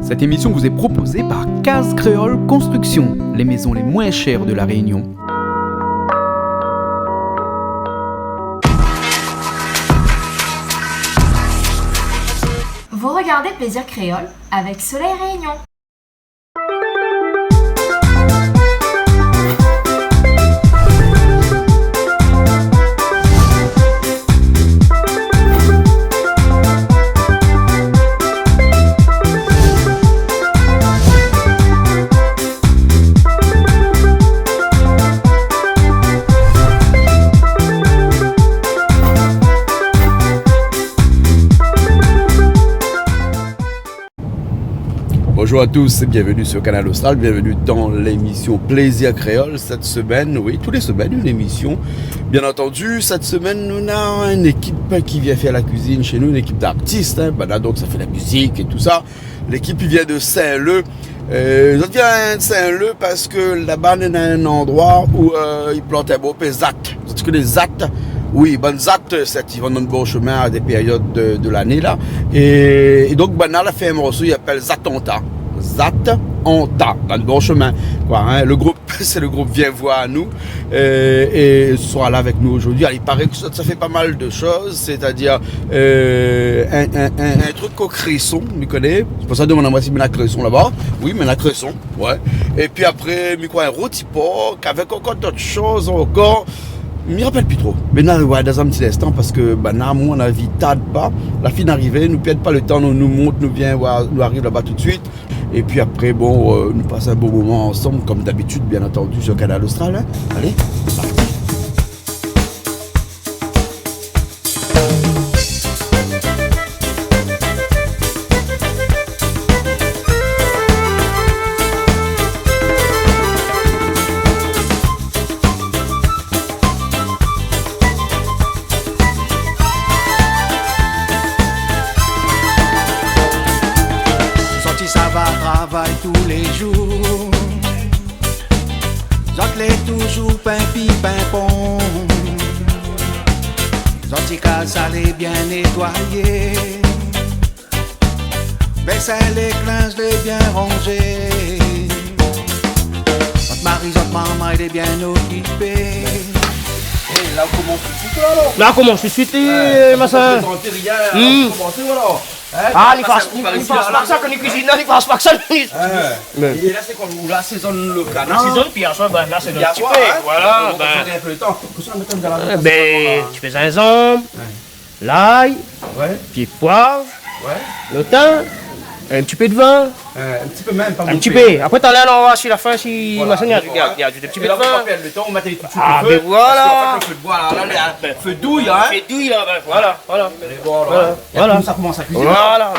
Cette émission vous est proposée par Case Créole Construction, les maisons les moins chères de La Réunion. Vous regardez Plaisir Créole avec Soleil Réunion. Bonjour à tous et bienvenue sur Canal Austral, bienvenue dans l'émission Plaisir Créole. Cette semaine, oui, toutes les semaines, une émission. Bien entendu, cette semaine, nous avons une équipe qui vient faire la cuisine chez nous, une équipe d'artistes, donc ça fait la musique et tout ça. L'équipe vient de Saint-Leu. Ils viennent de Saint-Leu parce que là-bas, on a un endroit où ils plantent un beau peu zat. Vous savez que les zat, oui, bonne zat, c'est ils vont dans le bon chemin à des périodes de l'année là. Et donc, Banal a fait un morceau, il appelle Zatonta. Zatonta, dans le bon chemin. Quoi, hein? Le groupe, c'est le groupe Viens voir à nous. Et sera là avec nous aujourd'hui. Alors, il paraît que ça fait pas mal de choses, c'est-à-dire un truc au cresson, vous connaissez. C'est pour ça que demande à moi si il y a un cresson là-bas. Oui, mais un cresson, ouais. Et puis après, il y a un rôti porc avec encore d'autres choses encore. Je ne me rappelle plus trop. Mais là, ouais, dans un petit instant, parce que là, moi, on a vu tas de pas. La fille n'arrivait, nous perd pas le temps, nous monte, nous vient, nous arrive là-bas tout de suite. Et puis après, bon, nous passons un beau moment ensemble, comme d'habitude, bien entendu, sur Canal Austral. Hein. Allez, c'est parti. Tous les jours, j'entends toujours pimpi pimpon. Sorti case salé bien nettoyé, mais c'est les clinches les bien rongés. Notre mari, notre maman, il est bien occupé. Et là, on commence tout de suite alors. Là, on commence tout de suite, ma soeur. Ah, il passe pas ça quand il cuisine, il passe pas ça. Et là, c'est quoi? Vous l'assaisonnez le canard. L'assaisonne, puis ensuite, là, c'est le petit peu. Voilà. Tu fais gingembre, l'ail, puis poivre, le thym, un petit peu de vin. Un petit peu même, pas un petit peu. Après, t'en as là, sur la fin, si ma soeur, il y a du petit peu de vin. On va perdre le temps, on va mettre tout de suite ah, le feu. Ben voilà. Le feu de bois, là, le feu douille, hein. Feu douille, là, voilà. Voilà. Ça commence à cuisiner. Voilà.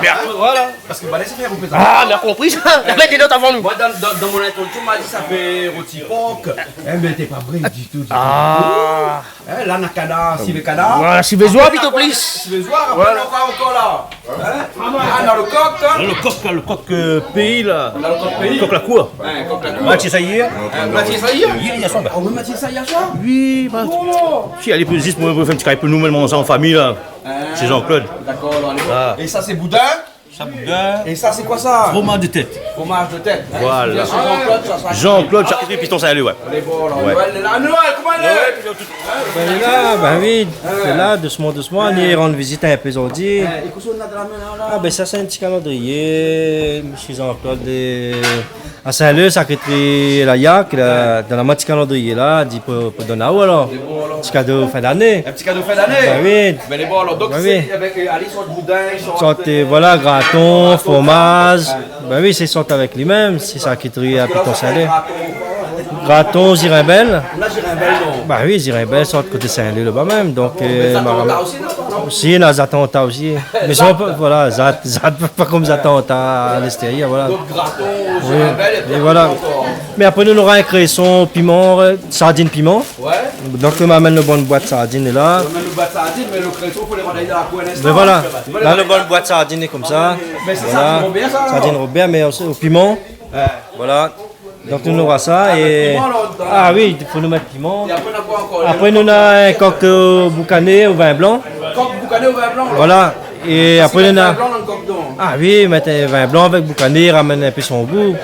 Parce que bah, ça fait représenter. Ah, on a compris ça. La des notes avant nous. Moi, dans mon introduction, on m'a dit ça fait rôti porc. Mais t'es pas vrai du tout. Ah. Là, on a canard, si le canard. Voilà, si besoin, vite au plus. Si besoin, après, on va encore là. Ah, dans le coq. Le coq pays là. Dans le coq pays. Coq la cour. Coq la cour. Mathieu Saïr. Mathieu Saïr. Il y a son bain. On veut Mathieu Saïr, ça? Oui, bah. Si, elle est juste pour faire un petit caille, nous mêmes en famille là. C'est Jean-Claude. D'accord, allez. Ah. Et ça, c'est boudin. Ça boudin. Et ça, c'est quoi ça? Fromage de tête. Fromage de tête. Voilà. Jean-Claude, ça sera. Jean-Claude, charcuterie, piston salé, ouais. Allez, bon, alors. Ouais. Noël, comment elle est? Ben là, ben oui, c'est là, doucement, on y rend visite à un peu aujourd'hui. Ah ben ça c'est un petit calendrier, chez Jean-Claude à Saint-Leu, ça crée la YAC, dans la petit calendrier là, dit pour donner à alors. Petit cadeau fin d'année. Un petit cadeau fin d'année? Ben oui. Mais les bon, alors, donc c'est avec Ali, sorte boudin, sorte, voilà, graton, fromage. Ben oui, c'est sorte avec lui-même, c'est ça qui trie à Piton Salé. Graton, Zirimbel. Là, j'ai un bel nom. Bah oui, Zirimbel sort de côté Saint-Leu là-bas même, donc... Zatonta aussi, non? aussi, il y a Zatonta aussi. Mais sont pas, voilà, pas comme Zatonta à l'extérieur, voilà. Donc, graton, Zirimbel, Et voilà. Mais après, nous aurons un cresson, piment, sardine piment. Ouais. Donc, on m'amène le bonne boîte sardine là. On a le boîte sardine, mais le cresson, il faut les rendre dans la cour un instant. Mais voilà, là, le bonne boîte sardine est comme ça. Mais c'est Voilà. sardine Robert, ça? Sardine Robert, mais aussi au piment. Voilà. Donc, nous aurons ça. Et... piment, alors, dans- Ah oui, il faut nous mettre piment. Et après, on a quoi encore? Après, nous avons un coq boucané au vin blanc. Coq boucané au vin blanc. là. Voilà. Et après, Le nous vin avons. blanc dans le coq d'eau. Ah oui, mettre un vin blanc avec boucané, ramène un peu son goût.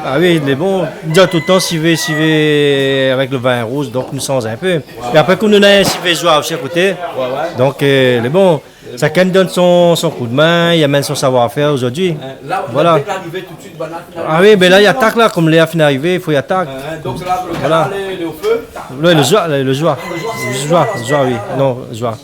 Ah oui, il est bon. Déjà tout le temps, s'il veut avec le vin rose, donc nous sommes un peu. Et après, qu'on nous a un civézois aussi à côté. Donc, il est bon. Chacun donne son coup de main, il amène son savoir-faire aujourd'hui. Là, vous Voilà. avez arrivé tout de suite, banane. Ah oui, ben là, il y a attaque là, comme Léa finit d'arriver, il faut y attaque. Donc là, le Voilà. canal est au feu. Là, le joie, oui. Non, le joie.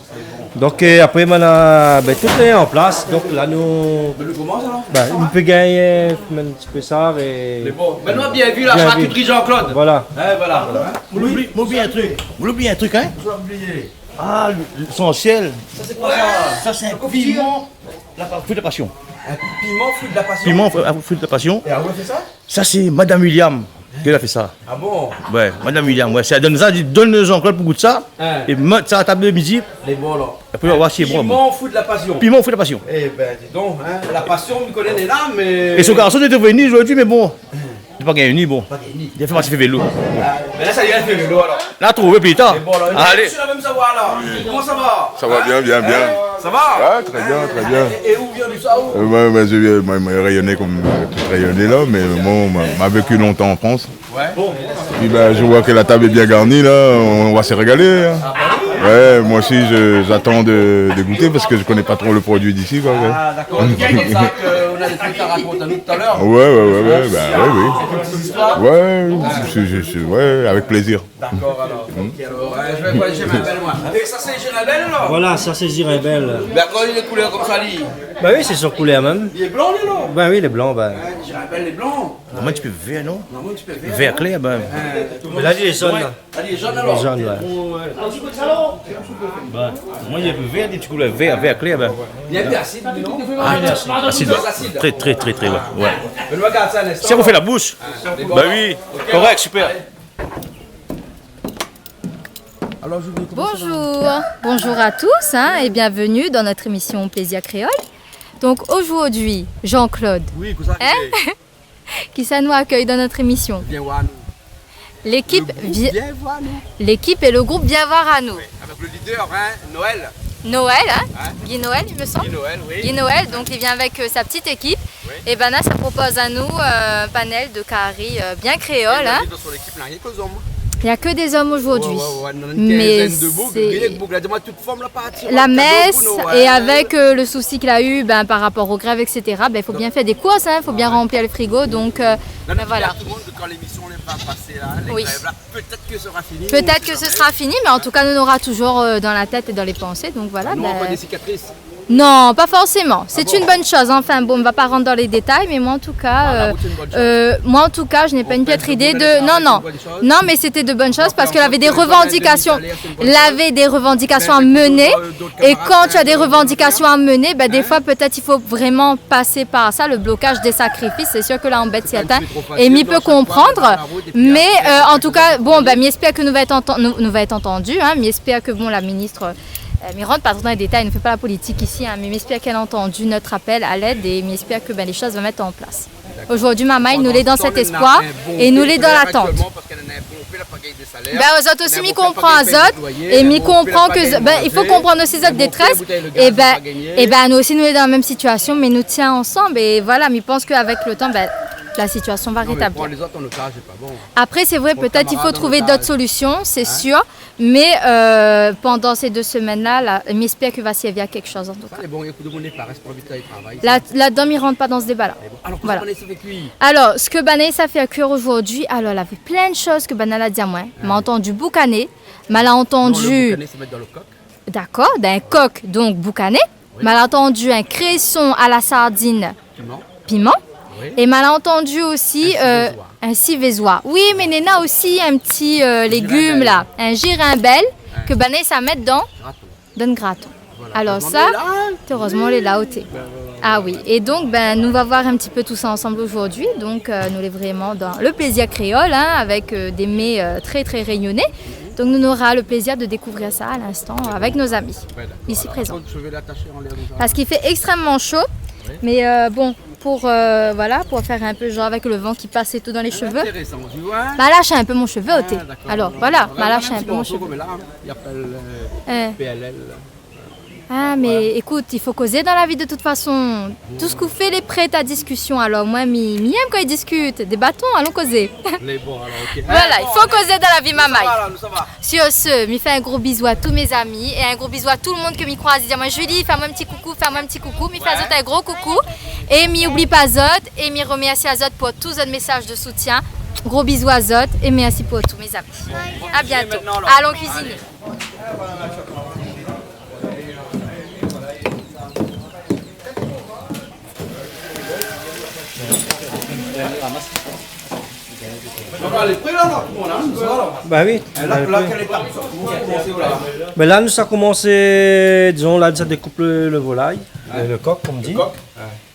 Donc après, on a tout est en place. Donc là, nous, Mais nous commence alors. on peut gagner un petit peu ça. Et... Bon, maintenant, bien vu la Bien charcuterie Jean-Claude. Voilà. Voilà. Vous l'oubliez un truc. Vous l'oubliez un truc, hein? Ah, l'essentiel. Ça, c'est quoi ça? Ça, c'est un piment. Fruit de la passion. Un piment, fruit de la passion. Piment, fruit de la passion. Et à vous, fait ça? Ça, c'est Madame William qui a fait ça. Ah bon? Ouais, Madame William, ouais. Elle donne ça, elle donne Jean-Claude pour goûter ça. Et mettre ça à la table de midi. Les bons là. Après, on va voir si c'est bon. Piment, fruit de la passion. Piment, fruit de la passion. Eh ben, dis donc, hein, la passion, on connaît les lames, mais. Et son garçon était venu aujourd'hui, mais bon. Il n'a pas gagné ni bon. Il a fait partie de vélo. Mais là, ça y est, elle fait vélo alors. Là, trouvé plus tard. Bon, alors, Allez. je suis la même savoir là. Comment ça va? Ça va bien, bien, bien. Ça va? Ouais, très bien, très bien. Et où vient du ça où? Moi, je viens rayonner comme rayonner là, mais moi, on m'a vécu longtemps en France. Ouais. Puis ben, je vois que la table est bien garnie là, on va se régaler. Hein. Ouais, moi aussi j'attends de goûter parce que je connais pas trop le produit d'ici. Quoi, ouais. Ah d'accord, c'est comme ça qu'on a des trucs à raconter à nous tout à l'heure. Ouais, bah, oui. C'est une histoire. Ouais, avec plaisir. D'accord alors. Ok, alors, je vais voir Gérabelle moi. Et ça c'est Gérabelle là? Voilà, ça c'est Girabelle. Ben quand il est couleur comme ça, lui. Bah oui, c'est sur couleur même. Il est blanc lui là? Ben oui, les blancs, ben. Gérabelle est blanc. Normalement, tu peux vert, non? Non, moi tu peux vert. Vert clair, ben. Mais là, il est jaune. Là. Allez, jaune alors. Jaune, ouais. Moi, il y a un peu vert, tu couleurs vert clair, ben. Il est un peu acide, non? Ah, il est acide. Très acide. Très, ouais. Mais nous regarde ça un instant. Si on fait la bouche. Bah oui. Correct, super. Bonjour à tous hein, et bienvenue dans notre émission Plaisir Créole. Donc aujourd'hui, Jean-Claude, Oui, que ça qui ça nous accueille dans notre émission. Viens voir nous. L'équipe Viens voir nous. l'équipe et le groupe Viens voir à nous. Avec le leader, hein, Noël. Noël, hein, Guy Noël, il me semble. Guy Noël, oui. Guy Noël, donc il vient avec sa petite équipe. Oui. Et ben là, ça propose à nous un panel de carré bien créole. Hein. Dans son équipe, là, il y a que des hommes. Il n'y a que des hommes aujourd'hui. Mais Mais c'est c'est moi toute forme là partir. la messe et avec le souci qu'il a eu par rapport aux grèves, etc. Il faut bien faire des courses, il faut bien remplir le frigo. Donc voilà. Tout le monde que quand l'émission va passer là, les Oui. grèves là, peut-être que ce sera fini. Peut-être que ce sera fini, mais en tout cas, nous on aura toujours dans la tête et dans les pensées. Donc voilà. Nous, on voit des cicatrices. Non, pas forcément. C'est une bonne chose. Enfin, bon, on ne va pas rentrer dans les détails, mais moi en tout cas, je n'ai pas une piètre idée de. Non, mais c'était de bonnes choses parce qu'elle avait des revendications. Elle avait des revendications à mener. Et quand tu as des revendications à mener, des fois peut-être il faut vraiment passer par ça, le blocage des sacrifices. C'est sûr que là, on bête certains. Et m'y peut comprendre. Mais en tout cas, bon, j'espère que nous va être entendu. J'espère que la ministre. Mais rentre pas trop dans les détails, elle ne fait pas la politique ici, mais j'espère qu'elle a entendu notre appel à l'aide et j'espère que les choses vont mettre en place. Aujourd'hui, maman, il nous l'est dans cet espoir et nous l'est dans l'attente. Aux autres aussi, m'y comprend Azot et m'y comprend que il faut comprendre aussi autres détresse. Et nous aussi, nous l'est dans la même situation, mais nous tiens ensemble et voilà, mais je pense qu'avec le temps, la situation va rétablir. Après, c'est vrai, peut-être il faut trouver d'autres solutions, c'est sûr. Mais pendant ces 2 semaines-là, j'espère qu'il va servir à quelque chose en tout cas. Là-dedans, il ne rentre pas dans ce débat-là. Voilà. Alors, ce que Vanessa a fait cuire aujourd'hui, alors elle avait plein de choses que Vanessa a dit à moi. M'a entendu boucaner, m'a entendu... D'accord, d'un coq, donc boucaner. M'a entendu un cresson à la sardine, piment. Et m'a entendu aussi un civézois. Oui, mais Néna aussi un petit légume là, un girimbelle que Vanessa met dans le gratin. Alors ça, heureusement les là ôté. Ah oui, et donc nous va voir un petit peu tout ça ensemble aujourd'hui. Donc nous les vraiment dans le plaisir créole avec des mets très très rayonnés. Donc nous aurons le plaisir de découvrir ça à l'instant avec nos amis ici présents. Parce qu'il fait extrêmement chaud, mais pour faire un peu genre avec le vent qui passe et tout dans les cheveux. Lâche un peu mon cheveu ôté. Alors voilà, lâche un peu mon cheveu. Ah, mais écoute, il faut causer dans la vie de toute façon. Tout ce qu'on fait, les prêts à discussion. Alors, moi, m'aime quand ils discutent. Débattons, allons causer. Les bons, alors, ok. Voilà, il faut causer dans la vie, maman. Ça va. Sur ce, m'y fait un gros bisou à tous mes amis et un gros bisou à tout le monde que m'y croise. Dis-moi, Julie, fais-moi un petit coucou, m'y fait Azot un gros coucou. Et m'y oublie pas Azot et m'y remercie Azot pour tous les messages de soutien. Gros bisous à Azot et merci pour tous mes amis. À bientôt. Allons cuisiner. Bah oui. Mais là, nous, ça a commencé, disons, là, ça découpe le volaille, le coq, comme dit.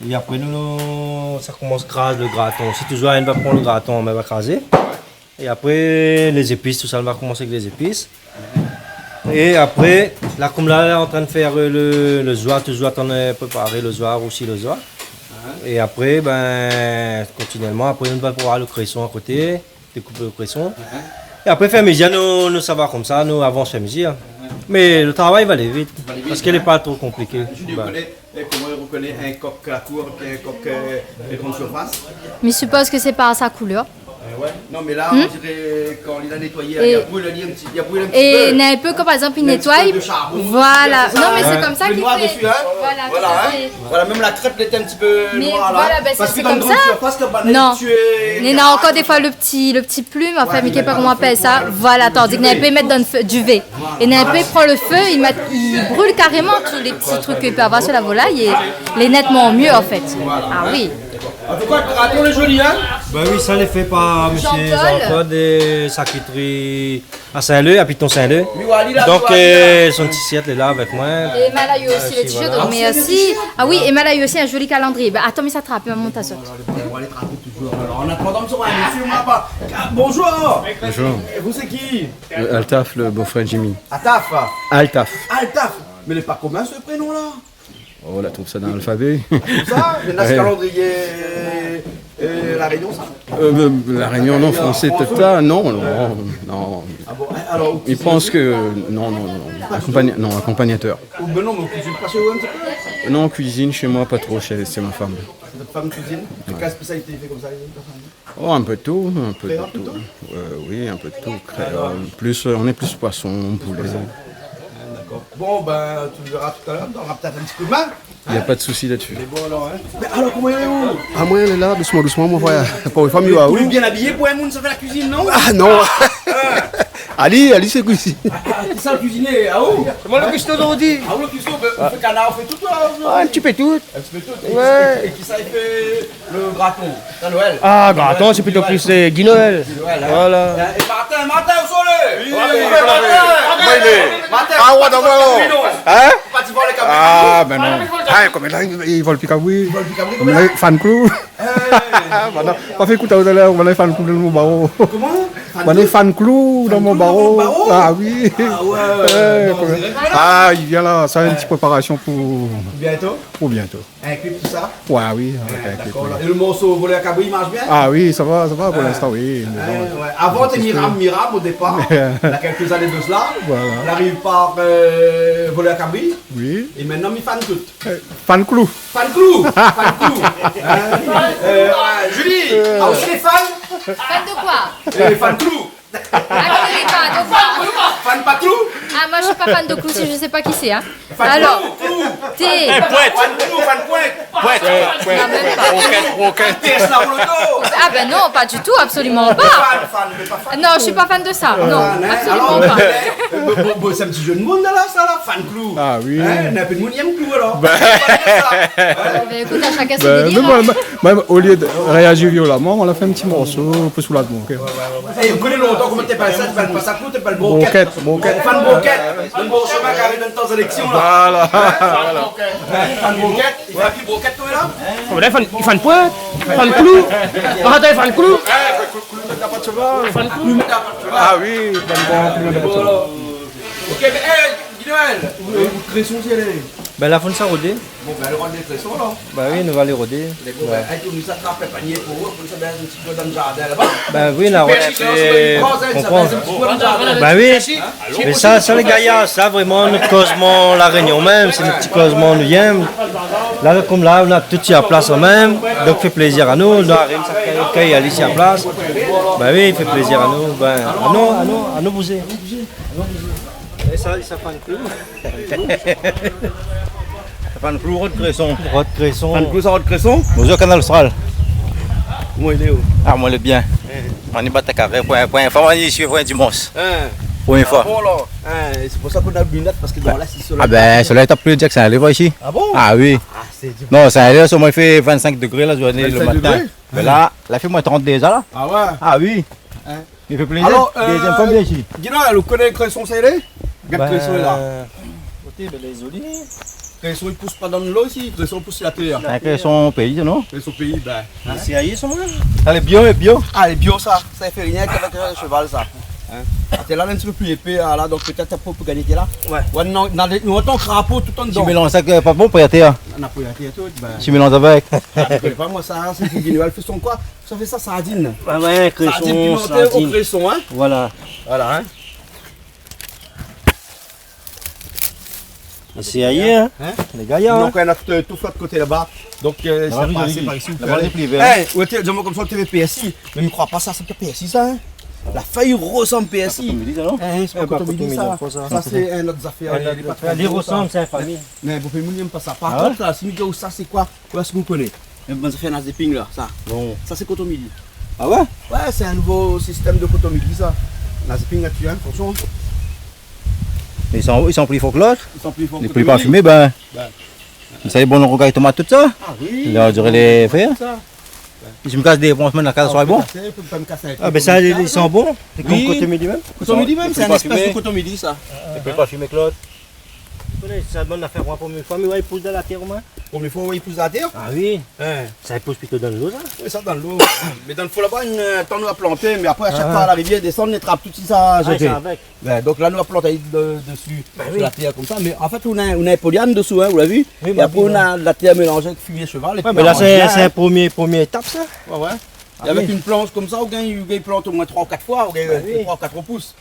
Et après, nous, ça commence grâce le graton. Si toujours elle va prendre le graton, on va craser. Et après, les épices, tout ça, on va commencer avec les épices. Et après, là, comme là, on est en train de faire le zoar, toujours on a préparé le zoar aussi, le zoar. Et après, ben, continuellement, après, on va pouvoir le cresson à côté, découper le cresson. Et après, faire midi, nous, ça va comme ça, nous avance faire midi. Mais le travail va aller vite, parce qu'il n'est pas trop compliqué. Comment on reconnaît un coq à la cour et un coq de grande surface? Mais je suppose que c'est par sa couleur. Ouais. Non, mais là, on dirait quand il a nettoyé, il a brûlé un petit peu. Et un peu comme par exemple, il nettoie. Voilà. Non, mais c'est comme ça qu'il fait. Dessus, hein? Voilà, même la crêpe était un petit peu noire là. Voilà, parce c'est que comme ça. Non. Il y a encore des fois le petit plume, enfin, mais je ne sais pas comment on appelle ça. Voilà, tandis que Naipé met dans du V. Et Naipé prend le feu, il brûle carrément tous les petits trucs qu'il peut avoir sur la volaille et les nettement mieux en fait. Ah oui. En tout cas, le graton est joli, hein? Bah oui, ça les fait par M. Jean-Claude et sa cuiterie à Saint-Leu, à Piton Saint-Leu. Donc, son petit siècle est là avec moi. Et Malayo aussi, le t-shirt, mais aussi. Ah oui, et Malayo aussi, un joli calendrier. Bah, attends, mais ça trappe, monte à ça. On va les trapper toujours. Alors, en attendant, monsieur, bonjour! Bonjour. Et vous, c'est qui? Altaf, le beau-frère de Jimmy. Altaf? Altaf. Altaf? Mais il n'est pas commun ce prénom-là? Oh, là, trouve ça dans l'alphabet. Tout ça? Mais là, ce calendrier. La Réunion, ça? La Réunion, non, français, peut-être là, non. Ah bon, alors, Il pense que. Non. Accompagnateur. Mais non, mais vous cuisinez pas chez vous un petit peu? Non, cuisine chez moi, pas trop, c'est ma femme. Votre femme cuisine? Quelle spécialité fait comme ça? Oh, un peu de tout, oui, un peu de tout. Plus, on est plus poisson, poulet. D'accord. Bon, ben, tu verras tout à l'heure, on aura peut-être un petit coup de main. Il n'y a pas de souci là-dessus. Mais bon, alors, hein. Mais alors, comment il est où? Ah, moi, elle est là, doucement, mon frère. Pour une famille, oui. Bien habillé pour un monde, ça fait la cuisine, non? Ah, non. Ali, c'est cuisine. Qui ça, le cuisinier? Ah, où? C'est moi le cuistot d'aujourd'hui. Ah, où le cuistot? On fait canard, on fait tout, là? Ah, un petit peu tout. Un petit peu tout. Ouais. Et qui ça, il fait le graton? C'est Noël. Ah, graton, c'est plutôt plus Guy Noël. Voilà. Et Martin, au soleil! Oui, Martin! Ah, ouais, d'abord. Hein? Pas tu vois les caméras? Ah, ben non. Ah, comme là, ils volent Picabouille. On va aller fan clou. On fait écouter tout à l'heure, on va aller fan clou dans mon barreau. Comment? On va aller fan clou dans mon barreau. Ah oui. Ah ouais. Ah, il vient là, ça a une petite préparation pour Bientôt? Pour bientôt. Un clip, tout ça? Ouais, oui. Avec un clip, oui. Et le morceau volé à Cabri, il marche bien? Ah oui, ça va pour l'instant, oui. Ouais. Avant, t'es Mirable au départ, il y a quelques années de cela. Voilà. Il arrive par voler à Cabri. Oui. Et maintenant, il fan tout. Fan clou. Fan clou. Julie, aussi les fans? Fan de quoi? Les fans clou. Fan pas clou? Ah, moi je suis pas fan de clou si je sais pas qui c'est. Hein. Fan Alors, clou. t'es. Fan clou, fan pointe. Teste la rouleau. Ah ben non, pas du tout, absolument pas. Fan, mais pas fan. Non, je suis pas fan de ça. Non, absolument alors, pas. c'est un petit jeu de monde là, ça là, fan clou. Ah oui. N'a pas de monde, il aime clou alors. Ben, écoute, à chacun ses délires. Même au lieu de réagir violemment, on a fait un petit morceau un peu soulagement. Et vous connaissez longtemps, comment t'es pas ça? T'es pas le passe à clou, t'es pas le broquette. Fan broquette. Le bon chemin qui arrive dans les temps d'élection là. Voilà. Fan broquette. Il fait plus broquette toi là? On est fan pointe, fan clou. Arrêtez, fan clou. T'as pas de cheval? Fan clou. Ah oui, fan bon. Ok, mais Guy Noël, vous créez son ciel. Ben la faune ça rodé. Bon, ben, le rôle des cressons, là. Ben oui, nous va les roder. Bon, ben, tu nous as attrapé panier pour eux, pour ça, ben, un petit peu dans le jardin là-bas. Ben oui, la rodé. Comprends. Ben oui. Mais ça les gaillards, ça vraiment notre causement la réunion même, c'est notre petit causement nous aime. Là comme là, on a tout ici à place même, donc fait plaisir à nous. Nous arrivons ça caille aller ici à place. Ben oui, il fait plaisir à nous. Ben à nous bouger. Et ça fait un clou. Ça fait un clou de cresson. Rod Cresson. Un clou, ça rôle cresson. Bonjour, Canal Austral. Comment il est où? Ah, moi, le bien. On est battu carré pour une fois, on est ici pour un dimanche. Pour une fois. Bon, là. C'est pour ça qu'on a le lunette, parce que dans là, c'est soleil. Ah, ben, soleil tape plus Jack, c'est un livre ici. Ah bon? Ah, oui. Ah, c'est du. Non, c'est un livre, au moins, il fait 25 degrés la journée, le 25 matin. degrés? Mais là, il fait moins 30 déjà, là. Ah ouais? Ah, oui. Il fait plaisir. Alors, Deuxième fois, bien ici. Dis-nous, vous connaissez le cresson, c'est là? Regarde, le cresson est là. Côté, ben les olives. Le cresson, il pousse pas dans l'eau ici. Le cresson pousse sur la terre. C'est un cresson pays, non? Le cresson pays, ben. C'est aillé son même. Ça, les bio, les bio. Ah, les bio, ça fait rien qu'avec le cheval, ça. T'es là un petit peu plus épais, là, donc peut-être pour gagner là. Ouais, non, nous avons un crapaud tout en Tu dedans. mélanges ça, pas bon pour y terre. On a pas y tout, ben. Tu mélanges avec. Je connais pas moi ça, c'est du guinéal, fait son quoi? Ça fait ça, sardine. Ouais, Sardine Cresson, pimentée au sardine. cresson, hein? Voilà. Voilà, hein? C'est aillé, hein? Les gaillards. Donc, on a tout fait de côté là-bas. Donc, c'est oui, passé joli. par ici. La base est plus verte. Hey, ouais, dis-moi comme ça, le PSI. Mais ne crois pas ça, c'est pas PSI, ça, hein? La feuille ressemble PSI. C'est pas coton ça. Ça, c'est un autre affaire. Les ressemblent, c'est infamie. Mais vous pouvez me dire pas ça. Par contre, là, si vous dites ça, c'est quoi? Où est-ce que vous connaissez? Ça fait un ping là, ça. Bon. Ça, c'est coton midi. Ah ouais? Ouais, c'est un nouveau système de coton midi, ça. Naziping là-dessus, hein, attention. Ils sont plus forts que l'autre. Ils sont plus forts. Les plus parfumés, ben. Vous savez, bon, on regarde les tomates, tout ça. Ah oui. Là, on dirait les faire. Si je me casse des bons semaines, la case soit bon. Ah, ben ça, ils sont bons. C'est comme Oui. côté midi même. Coton midi même, c'est un espèce parfumé. de coton midi, ça. C'est plus parfumé que l'autre. Ça donne à faire pour la première fois, mais ouais, il pousse dans la terre au moins. Pour les fois où ils poussent la terre. Ah oui. Hein. Ça pousse plutôt dans l'eau, ça. Oui, ça dans l'eau. Mais dans le fond là-bas, tant nous a planté, mais après, à chaque fois, la rivière descend, on attrape tout ça. Ah, c'est avec. Ben, donc là, nous a planté dessus, sur oui. la terre comme ça. Mais en fait, on a une poliane dessous, hein, vous l'avez vu? Oui, Et après, on a de la terre mélangée avec fumier cheval. Et Ouais, puis mais là, on mange c'est bien, un première étape, ça. hein. Ouais, ouais. Et Ah avec oui. une planche comme ça, on gagne plante au moins 3 ou 4 fois, on gagne oui. 3 ou 4 pouces.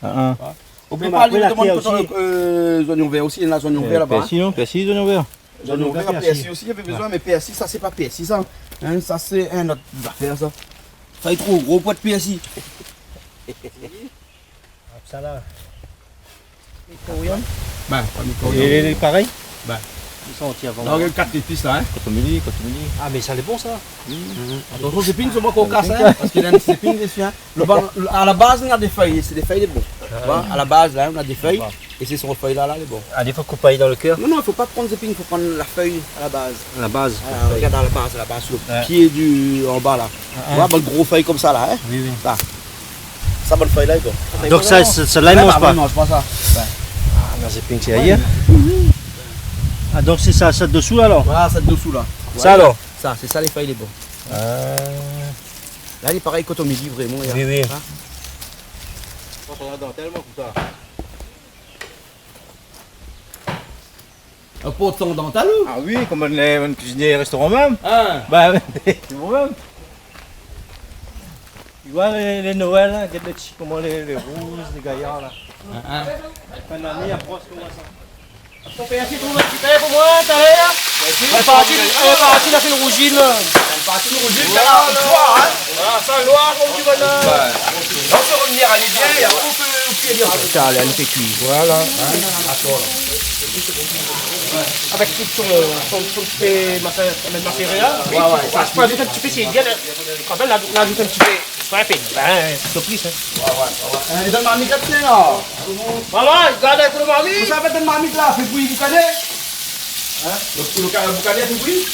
Oubliez Mais pas, après, les la demandes terre quand oignon vert aussi, il y en a oignon vert là-bas. Persil, non? Persil, ils ont ouvert. Oignon vert, PSI aussi, il y avait besoin, mais PSI, ça c'est pas PSI, ça. Hein, ça c'est un autre affaire, ça. Ça est trop gros pour être PSI. Ça là. Ben, Et pareil. Ben. Ils sont entiers avant. Donc, 4 épices là, hein. Cotomili. Ah, mais ça, c'est bon, ça. Attention, les épines, c'est pas qu'on casse, hein, parce qu'il y a des épines dessus. Hein. À la base, on a des feuilles, c'est des feuilles de bon. Tu vois, à la base, là, on a des feuilles, et c'est sur les feuilles là, les bons. Ah, des fois, coupaille dans le cœur. Non, non, il ne faut pas prendre des épines, il faut prendre la feuille à la base. À la base. Ah, regarde à la base, sur le pied du en bas là. Tu vois, bonne gros feuille comme ça là, hein. Oui, oui. Ça. Ça, bonne feuille là, quoi. Donc, ça, là, ils mangent pas. Ils mangent pas ça. Ah, mais c'est pink, c'est ailleurs. Ah, donc, c'est ça, ça dessous alors. Voilà, ça dessous là. Ça alors. Ça, c'est ça les feuilles, les bons. Là, il est pareil coton midi, vraiment. Oui, oui. Un pot de son dans ta loup. Ah oui, comme un cuisinier restaurant même. Ah. Bah, c'est bon même. Tu vois les Noël, là, regarde les petits, comment les rouges, les gaillards là. Fin d'année, approche comme ça. Ton PSI trouve un petit peu pour moi, t'as l'air. Elle est partie, la fine rougine. Parti nous rougir, là, le soir, hein. Voilà, ça, noir, comme du bonheur. On peut revenir à l'idée, et après on peut dire. Ça, elle fait cuire. Voilà. Avec tout son petit macéré là. Oui, ça, je peux ajouter un petit peu, c'est bien. Quand même, on ajoute un petit peu. C'est pas un peu. C'est surprise, hein. Les deux marmites là, tiens, là. Maman, regarde avec le mamie. Vous savez, une marmite là, fait bouillir vous connaissez? Hein? Le boucanet fait bouillir?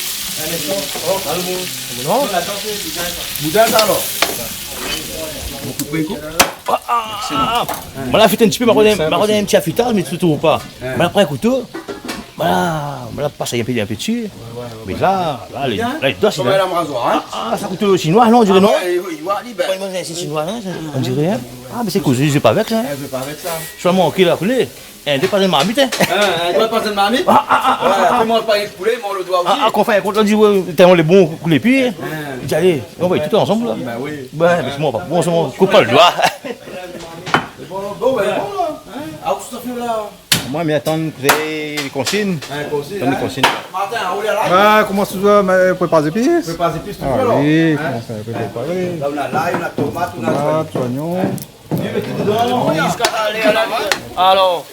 Non. Boudin, ça alors? Vous coupez un coup? Voilà, fait un petit peu, m'a redonné un petit affûtage, mais tu ne trouves pas. Mais après, couteau. Voilà, passe un peu dessus. Mais là, les dos, c'est là. Ça coûte le chinois, non, on dirait non. C'est chinois, on dirait. Ah, mais c'est cousu, je vais pas avec ça. Je vais pas avec ça. Je suis manqué là, coulé. Un dépassé de marmite. Un dépassé de marmite. Après, moi, pas avec poulet, moi, le doigt aussi. Qu'on fait, quand on dit, t'as les bons coups les pieds. Il dit, allez, on va tout ensemble là. Bah oui. Ouais, mais c'est moi, pas bon, c'est moi, coupe pas le doigt. Bon, là. Ah, tout ça fait là. Moi, mais attendre les consignes. Les consignes. Martin, on est là. Ah, comment tu dois préparer les épices? Préparer les épices, tout Ah oui, comment ça préparer? Là, on a l'ail, on a tomate, on a oignon. Alors.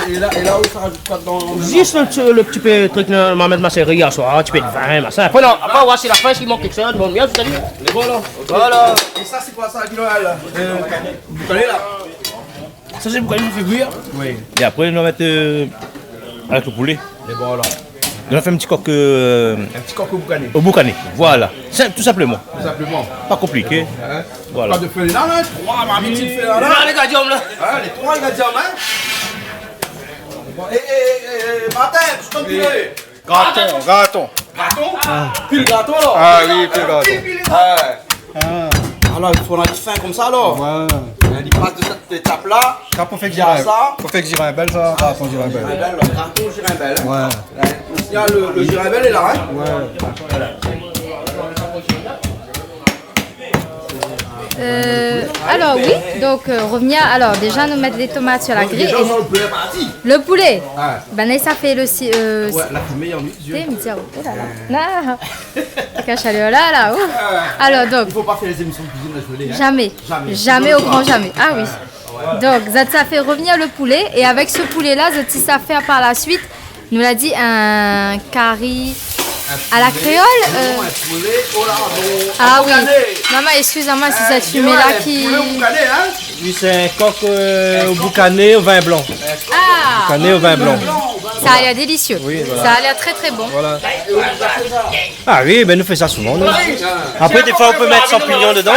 Et là, où ça rajoute quoi dedans? Juste le petit peu truc, m'a mettre ma série à soir, un petit peu de vin, machin. Après, non, après, voir si la fin, s'il manque quelque chose, bon, bien, tout à l'heure. Les bons là. Voilà. Et ça, c'est quoi ça, qui là? Vous connaissez là? Ça, c'est pourquoi il me fait cuire. Oui. Et après, on va mettre avec le poulet. Les bons là. On a fait un petit coq. Un petit coq au boucané. Au boucané, voilà. Tout simplement. Tout simplement. Pas compliqué. Voilà. Pas de feu là, 3 marmites de feu là. Les gars, là. Les 3 ingrédients, hein. Martin, tu t'en pires. Gâton. Gâton? Puis le gâteau là. Ah oui, puis le gâteau. Alors, il faut un petit fin comme ça alors. Ouais. Il passe de cette étape-là. Quand on fait que j'irai belle, ça. Gâton girembelle. Gâteau girembelle. Ouais. Le girembelle est là, hein. Ouais. Alors oui, donc revenir. Alors déjà nous mettre les tomates sur la grille. Déjà, le poulet est parti. Le poulet. Ah. Ben ça fait le ouais, la meilleure nuit. oh là là. Cache là. Oh. Alors donc. Il faut pas faire les émissions de cuisine la journée. Jamais au grand jamais. Ah oui. Donc ça fait revenir le poulet et avec ce poulet là, ça fait par la suite, nous l'a dit un curry. À la créole Ah oui. Maman, excuse-moi si cette fumée-là qui... Oui, c'est un coq au boucané au vin blanc. Ah. Boucané au vin blanc. Ça a l'air délicieux. Oui, voilà. Ça a l'air très très bon. Voilà. Ah oui, ben nous faisons ça souvent. Nous. Après, des fois, on peut mettre champignons dedans.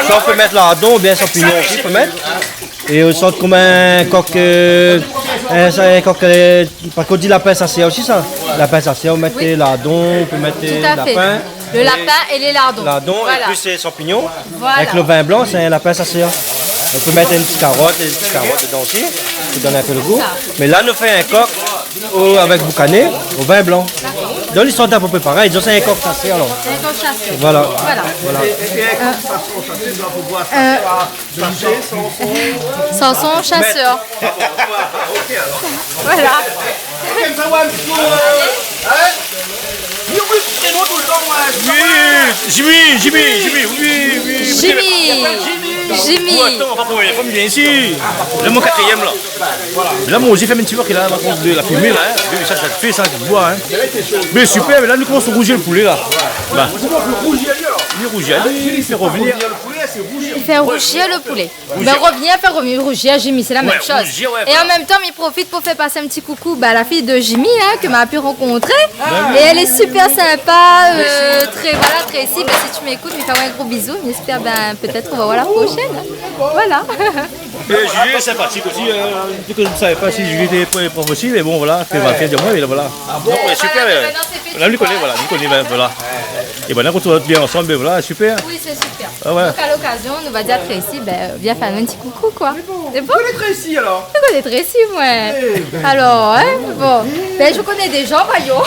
Soit on peut mettre lardon ou bien champignons aussi, on peut mettre. Et au centre comme un coq... parce qu'on dit lapin sachet aussi, ça. Lapin sachet, on met lardon, on peut mettre lapin. Le lapin et les lardons. Lardon voilà. Et plus les champignons. Voilà. Avec le vin blanc, c'est un lapin sachet. On peut mettre une petite carotte, des petites carottes dedans aussi, qui donne un peu le goût. Mais là, nous fait un coq avec boucané au vin blanc. Donc ils sont à peu près pareils, ils ont un coq chassé alors. C'est un coq chassé. Voilà. Samson chasseur. Voilà. Jimmy. Attends, on va prendre les bien ici. Là, mon quatrième là. Là, moi j'ai fait un petit peu qui là, de la fumée là. Ça fait ça, tu vois. Mais super, mais là, nous commençons à rougir le poulet là. Il rougir, il fait revenir. Il fait rougir le poulet. Ben revenir, faire rougir Jimmy, c'est la même chose. Et en même temps, il profite pour faire passer un petit coucou à la fille de Jimmy que m'a pu rencontrer. Et elle est super sympa, très simple. Si tu m'écoutes, je vais faire un gros bisou. J'espère peut-être qu'on va voir la prochaine. Voilà. Julie est sympathique aussi. Je ne savais pas si Julie était prof aussi, mais bon voilà, elle va faire de moi, mais voilà. Super. Là, lui connaît, voilà. Et voilà, quand on va bien ensemble, voilà, super. Oui, c'est super. Ah, ouais. Donc à l'occasion, on va dire à Tracy, viens faire un petit coucou quoi. C'est bon? Vous connaissez Tracy alors? Je connais Tracy, moi. Alors, hein? Bon. Je connais des gens, voyons.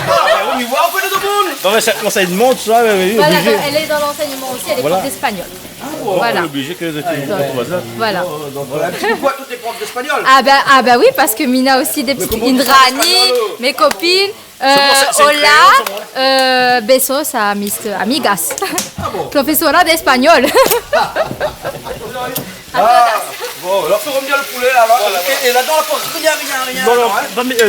On y voit un peu de monde. Dans l'enseignement, tout ça, voilà, elle est dans l'enseignement aussi, elle est prof d'espagnol. Voilà. On est obligé que de voilà. Tu vois toutes les profs d'espagnol? Ah bah oui, parce que Mina aussi des petites Indrani, mes copines. Hola, besos a mis amigas. Profesora de espagnol. Bon, alors faut revenir le poulet là. Et là-dedans, il n'y a rien.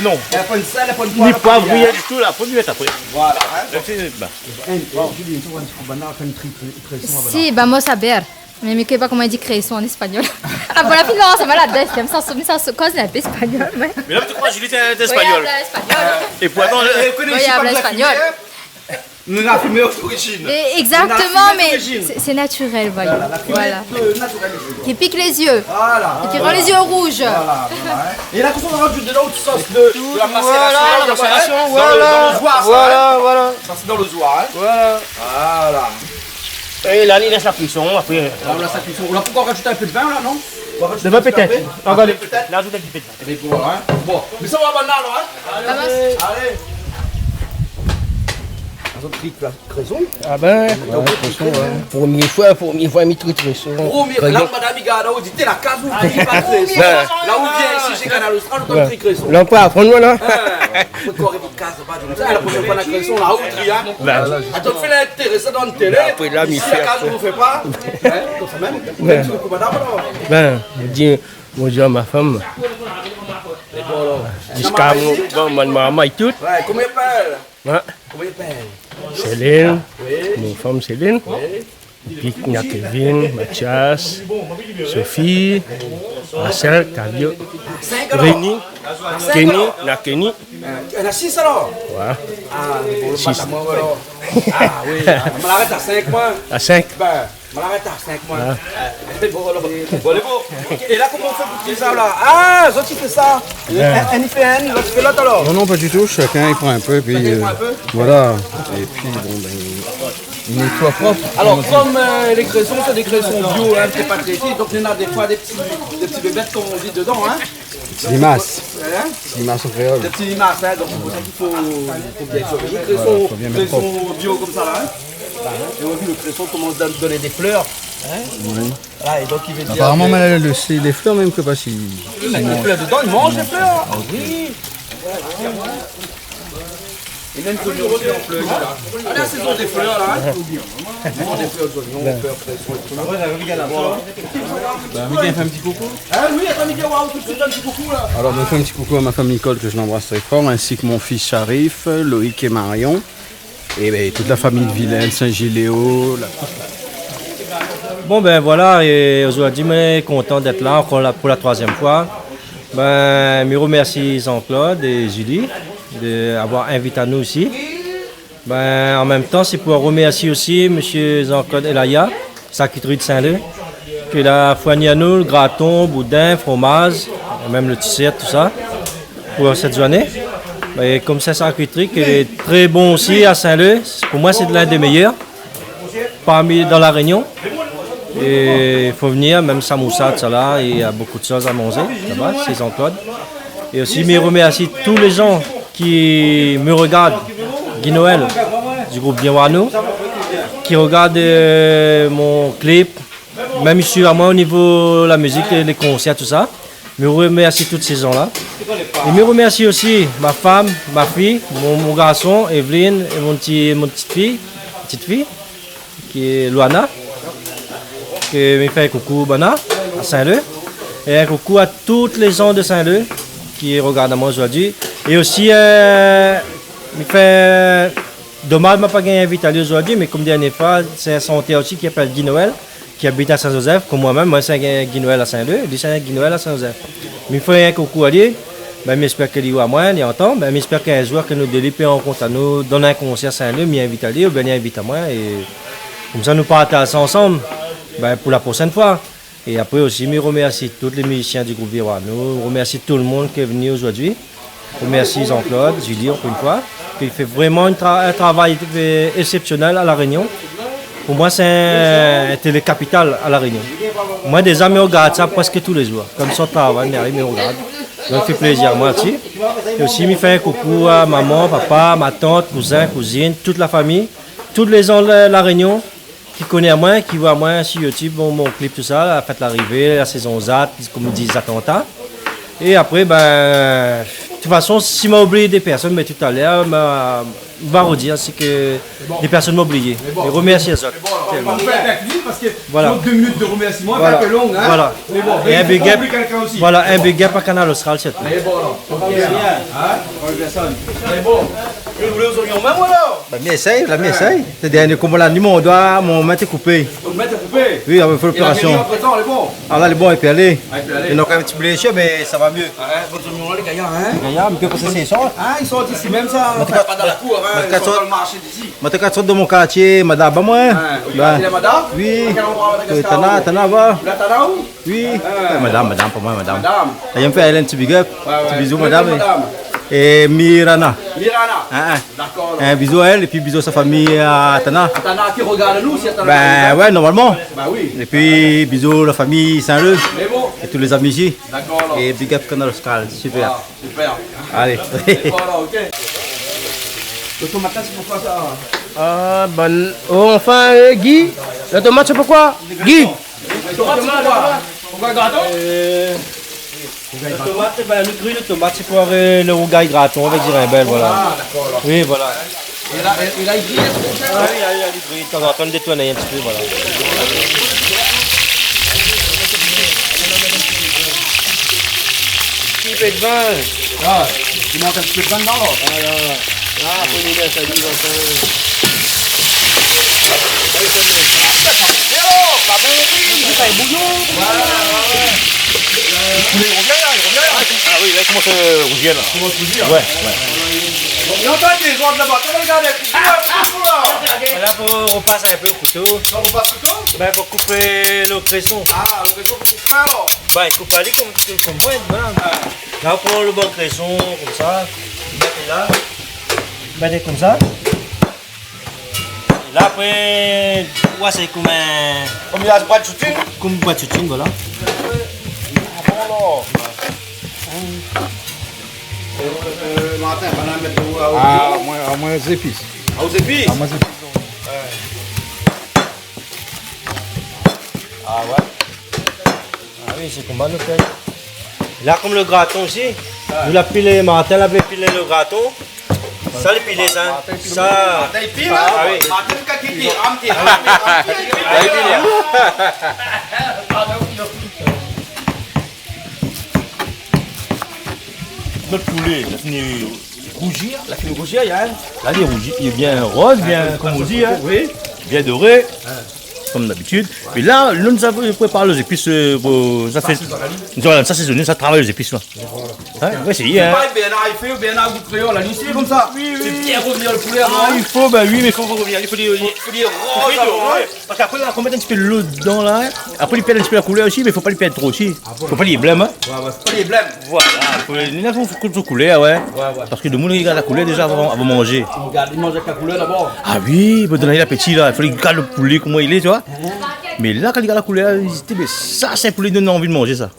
Non. Il n'y a pas une salle, il n'y a pas une poêle. Ni poivre, rien du tout là, faut lui mettre après. Voilà. Si, vamos a ver. Mais je ne sais pas comment il dit création en espagnol. Ah, bon, la fille, non, ça m'a la tête. Ça se cause un peu espagnol. Mais là, tu crois que Julie est espagnol. Oui, espagnol. Et pour attendre, Oui, habla espagnol. Nous avons fumé d'origine. Exactement, mais c'est naturel, voyez. Voilà. Qui pique les yeux. Voilà. Et qui rend les yeux rouges. Voilà. Et là, qu'on rajoute dedans tout ça, de la macération. Voilà, la macération, Dans le zoir, voilà, voilà. Ça, c'est dans le zoir, hein. Voilà. Voilà. Et là, il laisse la cuisson, après. Là, on laisse la cuisson. On a pourquoi rajouter un peu de vin, là, non? De vin peut-être. Regardez, peut-être. Là, ajoute un petit peu de vin. Et puis, voilà, hein. Bon, mais ça va maintenant, alors, hein. Allez. Ils ont pris la cresson. Ah ben, première fois, mis tout cresson. Là, madame Igada, on dit, t'es la case où tu dis pas cresson. Là où vient ici chez Canal Austral, on t'a pris cresson. Là, on peut apprendre, là. Faut corriger votre case, pas comme ça. La prochaine fois, la cresson, là où tu dis, hein. Attends, fais l'intéressant dans le télé. Après, là, si la case, on ne fait pas. Comme ça même. Ben. Tu veux madame, alors. Ben, je dis bonjour à ma femme. Jusqu'à ma maman et tout. Ouais, combien elle pèle? Ouais. Combien elle pèle? Céline, mon femme Céline. Et puis il y a Kevin, Mathias, Sophie, Marcel, Tavio, Rémi, Kenny, Nakeni. Il y en a 6 alors? Ouais. Ah, bon, 6. Ah oui, on l'arrête à 5 mois. À 5. Ben, on l'arrête à 5 mois. Bon, les beaux. Et là, comment on fait pour tirer ça là? Ah, l'autre il fait ça. Un il fait un, l'autre il fait l'autre alors? Non, pas du tout. Chacun il prend un peu. Puis, Chacun prend un peu? Voilà. Et puis, bon, ben, il nettoie propre. Alors, comme les cressons, c'est des cressons bio, hein, c'est pas traité. Donc, il y en a des fois des petits bébêtes, comme on dit dedans. Hein. Limaces. Hein? Limaces au créole. Des petits limaces, hein, donc c'est pour ça qu'il faut bien surveiller. Les cressons bio comme ça là. Hein. Et on dit le cresson commence à donner des fleurs. Hein. Voilà, et donc il veut dire. Apparemment, c'est les fleurs même que pas si. Il met des fleurs dedans, il mange les fleurs. Oui. Il a une couleur aussi en fleurs. Ah, la saison des fleurs là. Hein. Des fleurs d'oignons, des fleurs cresson et tout ça. Miguel fait un petit coucou. Ah oui, attends Miguel, waouh, tout de suite un petit coucou là. Alors, je fais un petit coucou à ma femme Nicole que je l'embrasse très fort, ainsi que mon fils Sharif, Loïc et Marion. Et ben, toute la famille de Vilaine, Saint-Giléo. Bon ben voilà, et aujourd'hui, je suis content d'être là encore pour la 3e fois. Ben, je remercie Jean-Claude et Julie d'avoir invité à nous ici. Ben, en même temps, c'est pour remercier aussi M. Jean-Claude Elaya, Sacré-Rue de Saint-Leu, qui a fourni à nous le graton, boudin, fromage, même le tissette, tout ça, pour cette journée. Et comme c'est Sacré-Rue, qui est très bon aussi à Saint-Leu, pour moi c'est l'un des meilleurs, parmi dans la Réunion. Et il faut venir, même Samoussa, tout ça là, il y a beaucoup de choses à manger là-bas, c'est Jean-Claude. Et aussi, je remercie tous les gens qui me regardent, Guy Noël, du groupe Bienwano, qui regardent mon clip, même ici à moi au niveau de la musique, les concerts, tout ça. Je remercie toutes ces gens-là. Et je remercie aussi ma femme, ma fille, mon garçon, Evelyne, et mon petite fille, qui est Luana. Je me fais un coucou Bana à Saint-Leu. Et un coucou à tous les gens de Saint-Leu qui regardent moi aujourd'hui. Et aussi, je me fais dommage de ne pas gagner invité aujourd'hui, mais comme dernière fois, c'est un santé aussi qui s'appelle Guy Noël, qui habite à Saint-Joseph, comme moi-même. Moi, c'est un Guy Noël à Saint-Leu, lui, c'est un Guy Noël à Saint-Joseph. Je me fais un coucou à lui. Ben, j'espère qu'il y a moi, il entend. Ben, j'espère qu'un jour que nous délipons en compte à nous, donner un concert à Saint-Leu, m'invite à lui, ou bien il invite à moi. Et comme ça, nous partons ensemble. Ben, pour la prochaine fois. Et après aussi, je remercie tous les musiciens du groupe Bienwano. Je remercie tout le monde qui est venu aujourd'hui. Je remercie Jean-Claude, Julie, encore une fois. Il fait vraiment un travail exceptionnel à La Réunion. Pour moi, c'est un télé-capital à La Réunion. Moi, des amis regardent ça presque tous les jours. Comme ça, travail, mais regarde. Donc, ça fait plaisir à moi aussi. Et aussi, je fais un coucou à maman, papa, ma tante, cousin, cousine, toute la famille, tous les gens de La Réunion qui connaissent moi, qui voient moi sur YouTube, mon clip, tout ça, la fête l'arrivée, la saison ZAT, comme on dit, les attentats. Et après, ben, de toute façon, si je m'oublie des personnes, mais tout à l'heure, je vais redire c'est que des personnes m'ont oublié. Et remercier les autres. On fait la cuisine parce que voilà. 2 minutes de remerciement, voilà. c'est un peu long. Hein? Voilà. Mais bon, et un big up, voilà, un big up à Canal Austral, c'est tout. Mais bon, mais bon, vous voulez aux oignons même ou alors? La mienne essaye. C'est dernier comme on l'a dit, mon doigt, mon main est coupé. Vous mettez Oui, il faut l'opération. Ah là, les bons, il peut aller. Il y en a quand même un petit blessure, mais ça va mieux. Gaillard, mais que c'est ça? Ah, ils sont ici même ça. Pas dans la cour, ils sont dans le marché d'ici. Je suis 4 de mon quartier, madame, bah moi. Madame? Oui. Tana, va. Oui. Madame, pour moi, madame. Elle me fait un petit big up. Petit bisou, madame. Et Mirana. D'accord. Un bisou à elle et puis bisou à sa famille à Tana. Tana qui regarde nous si Tana. Ben ouais, normalement. Bah oui. Et puis bisous à la famille Saint-Leu. Mais bon. Et tous les amis ici. D'accord. Et big up Canal Oscar, super. Ah, super. Allez. Voilà, ok. Le tomate, c'est pourquoi ça? Ah, ben. Oh, enfin, Guy. La tomate, c'est pourquoi? Guy. Le tomate, c'est pourquoi? Pourquoi gratin? Le tomate, ben, le grille de tomate, c'est pour le rougail graton avec du rimbel, voilà. Ah, d'accord. Oui, voilà. Et là, il grille, c'est bon, cher? Ah oui, il y a du grille, de temps en temps, on détourne un petit peu, voilà. Petit peu de vin. Ah, il manque un petit peu de vin dedans, là. Ah, faut nous laisser ça dit, Ah oui, là, il commence à rougir là. Comment se dire? Ouais. Il entend des gens là-bas, comment regarder? Là, on passe un peu au couteau. On passe au couteau? Ben, pour couper le cresson. Ah, le réseau pour faire alors. Ben, il coupe aller comme moi, voilà. Là, on prend le bon cresson, comme ça. On met là. On met comme ça. Et là, après, ouais, c'est comme un. Comme il y a ce bras de shooting? Comme un boîte de shooting, voilà. Martin, on va mettre où? À moins des épices. Aux épices? À moins des épices. Ah ouais? Ah oui, c'est comme ça, le fait. Là, comme le graton aussi, vous l'avez pilé, Martin l'avait pilé le graton. Ça, le pilé, ça. Ça. Martin, il pile, Ah oui. Martin, quand il pile, Notre poulet, il a fini rougir. Il a fini rougir, il y a un. Là, il est rougi, il est bien rose, bien, comme on dit, hein. Oui. Bien doré. Comme d'habitude. Et là, nous avons préparé les épices pour. Ça fait. Voilà, ça c'est ça travaille les épices là. Hein, on va essayer. Hein. il fait bien un goût de créole, là, ici, comme ça. C'est bien revenir le poulet. Ah, il faut, bah oui, mais il faut revenir. Il faut dire rose. Parce qu'après, on va mettre un petit peu de l'eau dedans là. Après, il perd un petit peu la couleur aussi, mais il ne faut pas lui perdre trop aussi. Il ne faut pas lui blême. Hein. Ouais, faut pas les blêmes. Voilà. Il faut tout couler, ouais. Parce que le monde regarde la couleur déjà avant manger. Regarde, il mange avec la couleur d'abord. Ah oui, pour donner l'appétit là. Il faut regarder le poulet, comment il est, tu vois. Mais là, quand il regarde la couleur, il se dit, mais ça, c'est pour lui donner envie de manger ça.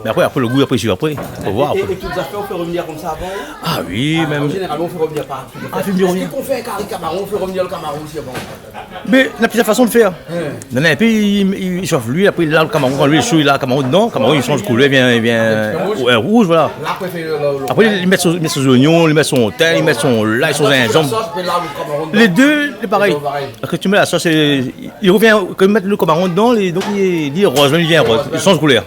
Mais après le goût, après, il suit après. Faut voir. Et toutes les affaires, on fait revenir comme ça avant? Ah oui, même. En général, on fait revenir par. Est-ce qu'on fait un carré camaron, on fait revenir le camaron aussi avant? Mais il y a plusieurs façons de faire. Et puis il chauffe lui, après il a le camaron, quand lui il chaud, il a le camaron dedans, le camaron il change de couleur, il vient rouge, voilà. Après il met ses oignons, il met son thym, il met son lait, son gingembre. Les deux, c'est pareil. Parce que tu mets la sauce, il revient, quand il met le camaron dedans, donc il est rose, il vient rose, il change de couleur.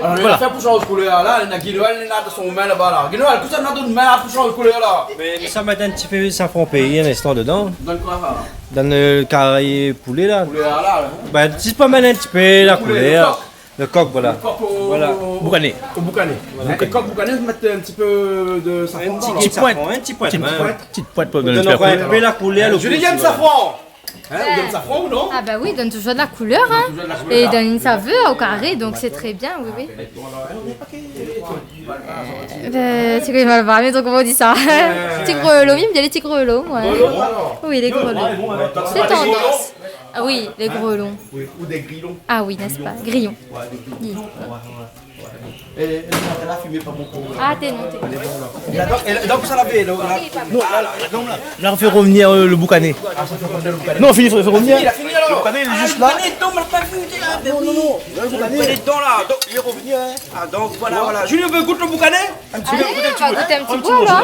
Alors, il a fait pour changer de couleur là, il a Guinoël, il a de son main là-bas là. Guinoël, tout ça, il a de main pour changer de couleur là. Mais ça met un petit peu de safran pays un instant dedans. Donne quoi ça? Dans le carré poulet là. Couleur là. Ben, dis pas mal un petit peu la couleur. Le coq, voilà. Voilà. Boucané. Au boucané. Et quand boucané, vous mettez un petit peu de safran. Un petit pointe. Un petit pointe. Petite pointe pour donner un peu la couleur. Je dis, il y a le safran. Hein, vous aimez le safran ou non? Ah bah oui, il donne toujours de la couleur, hein. Et il donne une saveur au carré, donc c'est très bien, oui. C'est que je vais pas, mais donc comment on dit ça? Petit grelots, il aime bien les petits grelots, ouais. Oui, les grelots. C'est tendance. Ah oui, les grelons. Ou des grillons. Ah oui, n'est-ce pas? Grillons. Oui. Et elle a fumé pas beaucoup. Ah, t'es non, t'es Donc ça l'avait. Non, là on fait revenir le boucané. Non, on fait revenir. Il a fini alors. Le boucané il est juste là. Non, mais pas vu. Non. Le boucané est dedans là. Donc il est revenu. Ah donc voilà. Julien veut goûter le boucané? Allez, on va goûter un petit peu là.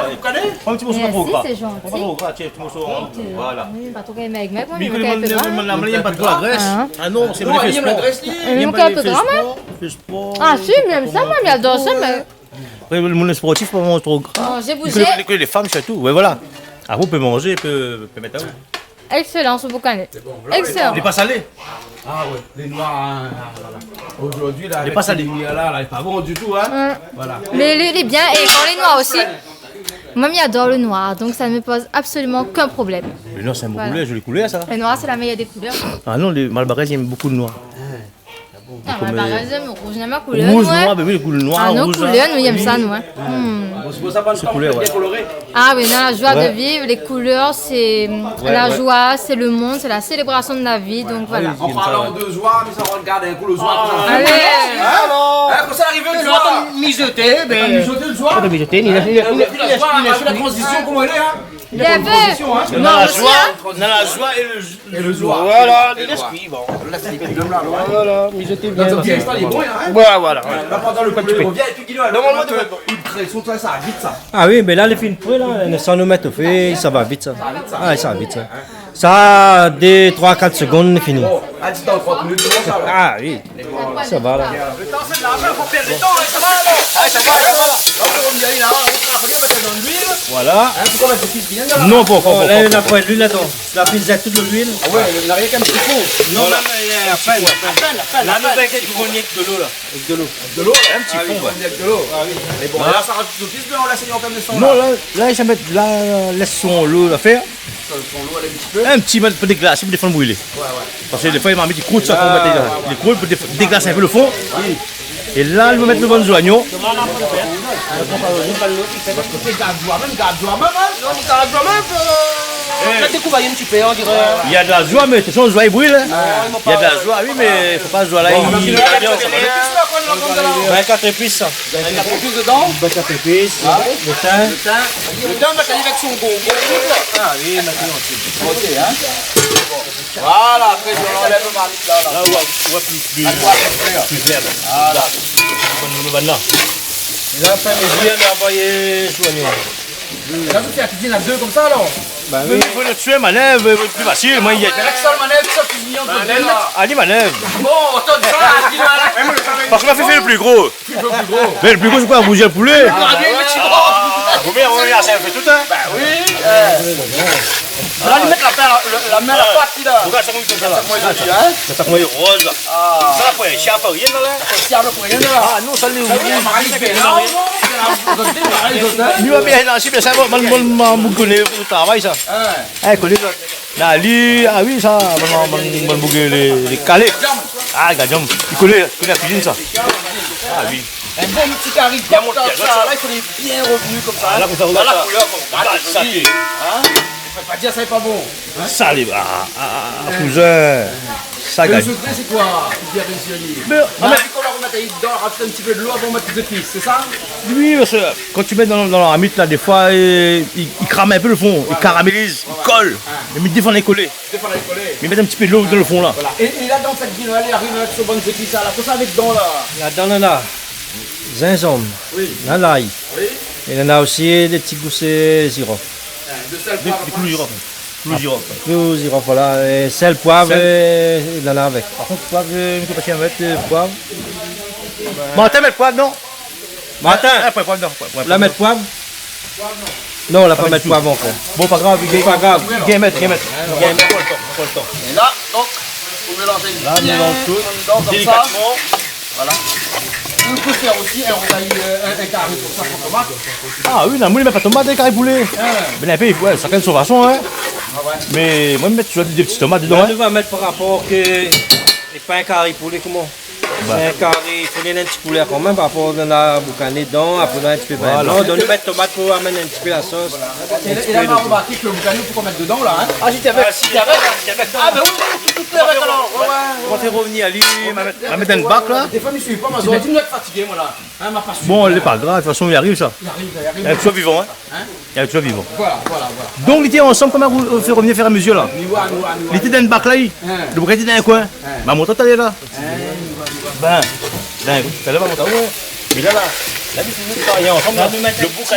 Un petit morceau pas trop gras. C'est gentil. Pas trop gras, tiens, un petit morceau. Voilà. Pas trop gras, mais moi, Mais il manque un peu de gras. il n'aime pas trop la graisse. Ah non, c'est Non, pas il aime la graisse. Il manque un peu de gras, mais. Ah si, même ça, moi, il adore ça, mais. Après, le monde sportif, pas manger trop gras. Manger, bouger. Que les femmes, surtout. Ouais, voilà. Après, on peut manger, on peut mettre à haut. Excellent ce boucané. Excellent. Il n'est pas salé. Ah ouais, les noirs, hein, aujourd'hui là, Il est avec pas ces salé. lumières-là, là, il est pas bon du tout, hein. Voilà. Mais il est bien et quand les noirs aussi. Mamie adore le noir, donc ça ne me pose absolument aucun problème. Le noir, c'est un beau Voilà. couleur, joli couleur ça. Le noir, c'est la meilleure des couleurs. Ah non, les Malbarès, ils aiment beaucoup le noir. Ah, ma baraise, le rouge, n'aime pas couleur. Rouge, ouais. noir, ben oui, le couleur noir, Ah, nos rouge. couleurs, nous aimons ça, nous. Hein. C'est couleur, ouais. Ah oui, non, la joie Ouais. de vivre, les couleurs, c'est la joie, c'est le monde, c'est la célébration de la vie, donc voilà. En parlant de joie, mais ça regarde un coup le joie. Allez. Alors, quand ça arrive le joie, Mijoté, ben. mijoter le joie. Pas de mijoter, ni la T'as vu la transition, comment elle est, hein. Bien fait. Dans Non, la aussi, joie, hein. dans la joie et le joie. Voilà, l'esprit, bon. Voilà, mijoté bien. Dans un petit instant, il est bon, hein. Voilà. Là, pendant le poulet revient, et puis Guido, normalement, il crée son toit, ça va vite, ça. Ah oui, mais là, les films prêts, là, sans nous mettre au fait, ça va vite, ça. Ah, ça va vite, ça. Ça, dès 3-4 secondes, on est fini. À 10 dans 30 minutes, c'est bon, ça, là. Ah oui, ça va, là. Le temps, c'est de l'argent, faut perdre le temps, hein, ça va, là. Ah, ça va, là. Là, on y aller, là, on va mettre dans l'huile. Voilà. Hein, pourquoi mettre le fils bien, là? Non, pas encore. Là, on a pas l'huile là-dedans. La pizza, toute l'huile. Ah ouais, il n'y a rien qu'un petit fond. Non, même, à peine. Là, nous, avec de l'eau, là. Avec de l'eau. De l'eau, là. Un petit fond, avec de l'eau. Ah oui. Mais bon, là, ça rajoute le fils, mais on laisse comme le son. Non, là, ils mettent, là, laisse son l'eau à faire. Son l'eau, elle est un petit peu. Un petit peu de glace pour défendre le brûler. Ouais. Parce que des fois, il m'a mis des croûtes, ça, pour mettre des croûtes pour déglacer un peu le fond. Et là, il va mettre le bon oignon. Là, découvre un petit peu, on dirait. Il y a de la joie, mais attention, le joie il brûle. Il y a de la joie, oui, mais il ne faut pas le joie là. 24 épices, ça. 24 épices dedans. 24 épices, le thym. Le temps, on va avec son gongo. Ah oui, maintenant. Ok, hein. Voilà, après, on enlève le marmite là. Là, on voit plus vert. Voilà. Maintenant. Et là, après, je viens d'envoyer soignon. Là, vous faites la cuisine à deux comme ça, alors. Bah Il faut le tuer, manœuvre, plus facile. Moi, il y a. C'est là que ça, le manèvre, ça, cuisine en deux. Allez, manœuvre. Bon, attends, ça, dis-le à la. Parce qu'on m'a fait le plus gros. Mais le plus gros, c'est quoi? Bouger le poulet. Vous mettez, on a fait tout, hein? Bah oui. Là, lui mettre la main à la pâte, là. Regarde, ça mouille comme ça, là. Hein. Ça mouille rose, là. Ça, pour un chien, pas rien, là. C'est un peu pour rien, là. Ah, non, ça, les Nous, Nous, bien, c'est bien, ça, moi, je connais le travail, ça. Ah, connais ça. Là, lui, ah oui, ça, moi, les calés. Ah, gadjam. Il connaît la cuisine, ça. Ah, oui. un bon petit carré bien comme ça. Là, il faut les bien revenus comme ça. Là, comme ça, Là, la regarde couleur, comme ça. ça. Hein? On peut pas dire ça n'est pas bon. Hein? Ça, les cousin. Ça Le gagne. secret, c'est quoi? Bien réussi. Mais, on a dit qu'on leur remettre dedans, rajouter un petit peu de l'eau avant de mettre des épices, c'est ça? Oui, parce que quand tu mets dans la marmite, là, des fois, il crame un peu le fond, il caramélise, il colle. Mais il défend les coller. Mais mettre un petit peu de l'eau dans le fond, là. Voilà. Et là, dans cette guinole, il arrive avec ce bonnes épices, là. Tout ça avec dedans, là. Là-dedans, on a gingembre, on a l'ail. Oui. Et on a aussi des petits goussets girofle. De sel, Des clous girofle. Clous girofle. Clous girofle, voilà. Et sel, poivre, et il en a avec. Par contre, poivre, une coupe à mettre poivre. Martin, mettre poivre, non? Martin, Poivre, non. la mettre poivre? Non, on l'a pas mettre poivre encore. Bon, pas grave, il Pas grave. gagne mettre. Et là, donc, vous mélangez Là, on bien mélange tout, dedans, comme ça. délicatement. Voilà. On peut faire aussi un carré pour ça, pour tomate. Ah oui, non, moi, il met pas de tomate, des carrés poulets. Ben, un peu, ouais, chacun de son façon, hein. Mais moi, je mettre des petites tomates dedans. On va mettre par rapport que les pains carrés poulet, comment? C'est un carré, il faut donner un petit poulet quand même par rapport à la boucanée dedans, après on a un petit peu de pain blanc, donc on met tomate pour amener un petit peu la sauce. Et là, on a remarqué que le boucanou, il faut qu'on mette dedans, là. Hein. Ah, si t'es avec. Ah, ben oui, tout est avec, alors. On va faire revenir à lui, on va mettre dans le bac, là. Des fois, je ne suis pas, moi, je suis fatigué, moi, là. Hein, m'a pas su. Bon, il n'est pas grave, de toute façon, il arrive, ça. Il arrive. Il y a toujours vivant, hein. Il y a toujours vivant. Voilà. Donc, il était ensemble, comment on fait revenir faire à mesure, là? Il était dans le bac, là, le bouquet était dans un coin. Bah, mon tante, elle est là. Ben, tu là, mon tante, ouais. Mais là, tu travailles ensemble, là. Le bouquet,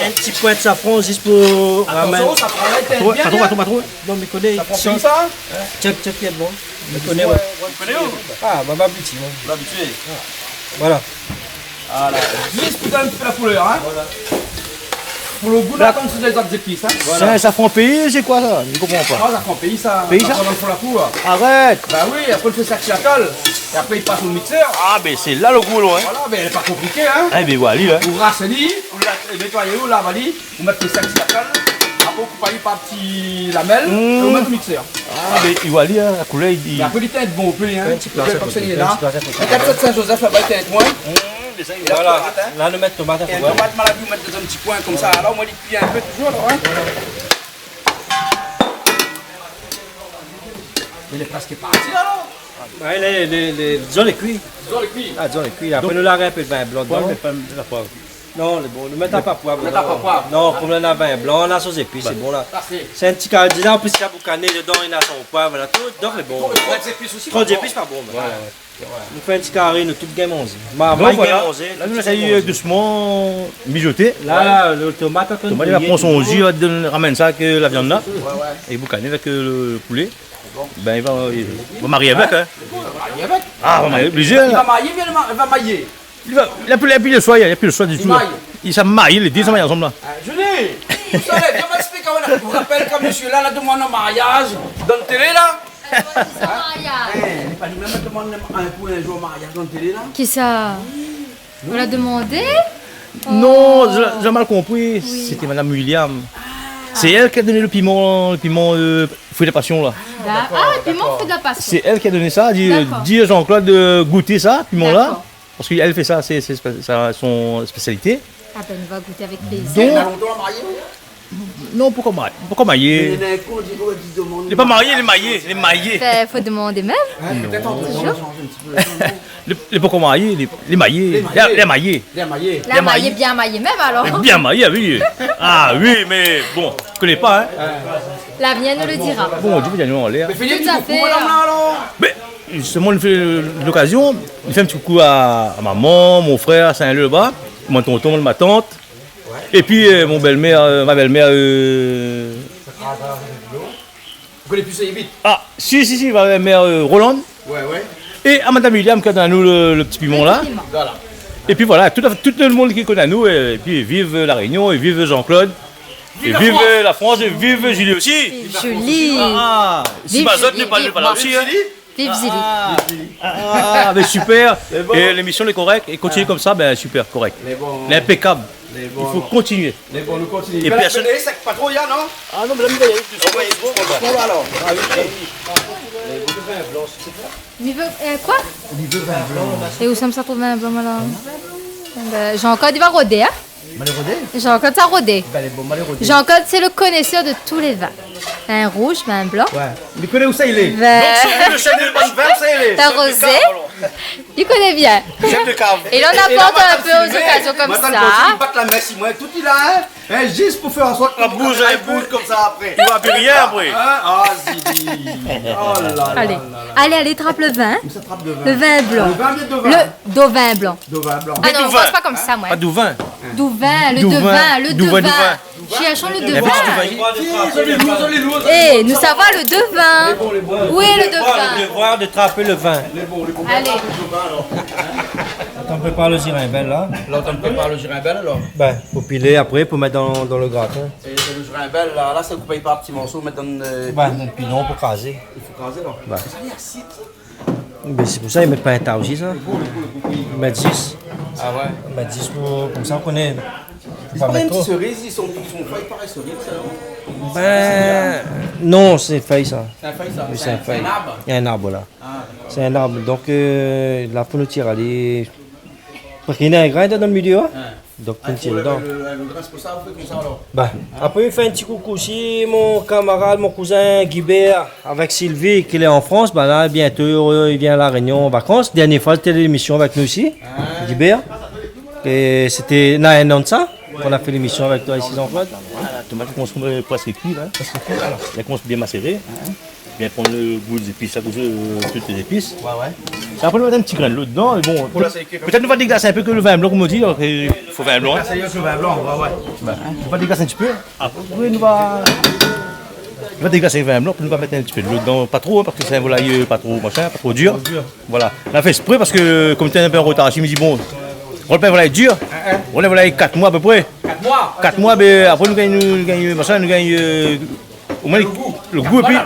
Un petit point de safran juste pour ramener. Attention, ça prend la tête. Pas trop. Non, mais connais. Ça prend ça? Check, il est bon. Je connais, ouais. Ah, bah, petit, ouais. L'habitué. Voilà. Voilà. Juste pour donner un petit peu la couleur, hein. Pour le goût, là, comme c'est des autres épices. Hein. Voilà. Ça fait un pays, c'est quoi ça? Je comprends pas. Ah, ça fait un pays, ça. Pays, ça? Pour la cour. Arrête! Bah oui, après, on fait ça avec la colle. Et après, il passe au mixeur. Ah, ben c'est là le goût, là. Hein. Voilà, mais elle n'est pas compliquée, hein. Eh ben voilà, hein. Vous rassez-les, vous nettoyez, vous lavez, vous mettez ça avec la colle. Après, vous coupez par petits lamelles et vous mettez au mixeur. Ah, ben il va lire, la couleur, il dit. Mais après, il est bon, puis, hein. Un petit place à côté. Là. La capsule Saint-Joseph, là-bas, il est moins. Voilà, là, nous mettons tomate à et pouvoir. tomate maladie, vous mettez dans un petit coin comme ça. Alors, moi, il cuit un peu toujours, là, hein. Il est presque parti, alors. Ouais, disons les cuits. Disons les cuits. Ah, disons les cuits. Après, nous l'arrêtons un peu de vin blanc dedans. Mais pas la poivre. Non, bon, nous mettons pas poivre. Mettons pas poivre. Non, comme on a vin blanc, on a sauce épices, c'est bon là. C'est un petit candidat, en plus il y a boucané dedans, il a son poivre, voilà, tout, donc c'est bon. Trop d'épices aussi. Trop d'épices, pas bon. Voilà. Nous faisons un petit carré, nous tout bien mangé. Bon, voilà. Là, nous essayons doucement mijoter. Là, le tomate, il va prendre son jus, il va ramener ça avec la viande là. Et boucaner avec le poulet. Ben, il va marier avec. Hein. Ah, il va marier obligé. Il va mailler, il va mailler. Il n'a plus le choix, il n'y a plus le choix du tout. Il s'est maillé, les deux sont maillés ensemble là. Julie, vous savez, viens m'expliquer comment on vous rappelle quand monsieur là, demande un mariage dans la télé là. Il pas lui-même demande un jour mariage dans la télé là. Qui ça? On l'a demandé? Non, j'ai mal compris. C'était Madame William. C'est elle qui a donné le piment fruit de la passion là. Ah, le piment fruit de la passion. C'est elle qui a donné ça. Dit à Jean-Claude de goûter ça, piment là. Parce qu'elle fait ça, c'est son spécialité. Ah ben, on va goûter avec plaisir. Non, pourquoi mailler? Il n'est pas marié, il est maillé. Il est maillé. Il faut demander même. Il n'est pas encore marié, il est maillé. Il est maillé. Il est maillé, bien maillé même alors. Bien maillé, oui. Ah oui, mais bon, je ne connais pas. Hein. L'avenir nous le dira. Bon, Dieu, il en l'air. Tout à fait. Mais justement, il fait l'occasion, il fait un petit coucou à maman, mon frère, à Saint-Leu-Bas, mon tonton, ma tante. Et puis ma belle-mère. Vous connaissez plus ça vite? Ah, si, ma belle-mère Roland. Ouais. Et à Madame William qui a donné nous le petit piment là. Voilà. Et puis voilà, tout le monde qui connaît nous, et puis vive La Réunion, et vive Jean-Claude. Et vive la France, et vive Julie aussi. Julie. Ah, si Mazotte n'est pas là aussi. Vive Julie. Ah, mais super. Et l'émission est correcte, et continue comme ça, ben super, correct. Impeccable. Il faut continuer. Nous continuons. Et personne. C'est pas trop, Yann, non? Ah non, mais là, il y a tout ça. Alors. Quoi? Et où sommes ça pour vin blanc alors? Jean-Claude, il va rôder, hein? Jean-Claude, ça rôder. Jean-Claude, c'est le connaisseur de tous les vins. Un rouge, vin blanc. Ouais. Il connaît où ça il est. Le chef de vin, ça il est. Un rosé. Il connaît bien. Chef de cave. Et il en apporte un peu aux occasions comme ça. Il bat la messe, moi, tout il a, hein, juste pour faire en sorte qu'on bouge comme ça après. Il va plus rien après. Ah, Zidi. Oh là là. Allez, trappe le vin. Le vin blanc. Le Dauvin blanc. Ah non, on passe pas comme ça, moi. Pas Douvin. Le devin. Cherchons le devin. Eh, nous savons le devin. Où est le devin? Le devoir de trapper le vin. Allez. On prépare le girimbel là. Là, on prépare le girimbel alors. Ben, pour piler après, pour mettre dans le gratin. Et le girimbel, là, c'est coupé par petits morceaux, mettre dans le. Ben, le pilon pour craser. Il faut craser là. Ben. Ça est acide, ça. Ben, c'est pour ça qu'ils mettent pas un tas aussi, ça. Ils mettent 10. Ah ouais. Ils mettent 10 pour. Comme ça, on connaît. Ils parlent des cerises, ils sont faits pareil cerises, ça. Ben. Non, c'est feuille ça. C'est un feuille ça. Oui, c'est un feuille. Un arbre. Il y a un arbre là. C'est un arbre. Donc là, pour nous tirer aller. Parce qu'il y a un grain dans le milieu. Donc pour nous tirer dedans. Le grain, c'est pour ça, on fait comme ça alors. Ben, après, il fait un petit coucou aussi. Mon camarade, mon cousin Guibert, avec Sylvie, qui est en France. Ben là, bientôt, il vient à La Réunion en vacances. Dernière fois, c'était l'émission avec nous aussi. Guibert. Et c'était un an de ça qu'on a fait l'émission avec toi ici, Jean-Claude. La tomate commence presque cuite, là. Elle commence bien macérée. Bien prendre le goût des épices, ça goûte toutes les épices. Ouais. Après, on va mettre un petit grain de l'eau dedans. Et bon, peut-être nous va déglacer un peu que le vin blanc, comme on dit. Donc, il faut vin blanc. Ça y est, le vin blanc, ouais. On va déglacer un petit peu. Après, nous va déglacer le vin blanc, puis nous va mettre un petit peu de l'eau dedans. Pas trop, parce que c'est un volaille pas trop machin, pas trop dur. Voilà. On a fait exprès parce que, comme tu es un peu en retard, je me dis bon. On le volaille dur, on le volaille 4 mois à peu près. 4 mois. 4 mois, ben, après nous gagnons au moins le goût. Et puis,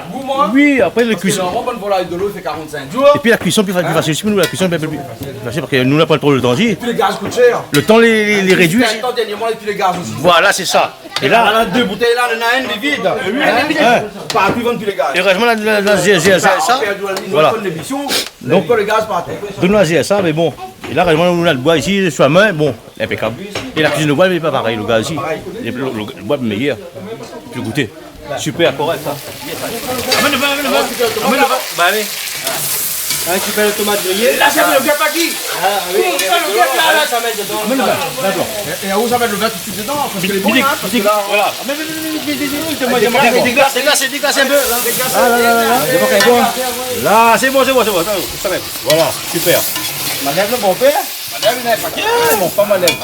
oui, après le cuisson. Une bonne volaille de l'eau, il fait 45 jours. Et puis la cuisson plus facile. Nous, la cuisson plus facile parce que nous, on n'a pas trop le temps. Et puis les gaz coûtent cher. Le temps les réduire. Le temps dernièrement, et puis les gaz aussi. Voilà, c'est ça. Et là, on a 2 bouteilles là, on en a une, les vides. Pas plus vendre plus les gaz. Et heureusement, la GSA. Voilà. Donc, le gaz par terre. Donc, la GSA, mais bon. Et là, heureusement, on a le bois ici, sur la main, bon, impeccable. Et la cuisine de bois, mais pas pareil, le gaz ici. Le bois est meilleur. Je vais goûter. Super, correct. Amène le vin. Bah, allez. Tu fais le tomate grillée. Là, ça met le gars pas qui? Ah oui, ça met dedans. Amène le vin, d'accord. Et où ça met le vin tout de suite dedans? Parce que les bons, voilà. Déglacez un peu. Là, c'est bon. Ça va. Voilà, super. Manève le bon père. Manève, il n'est pas qui? Mon pas manève.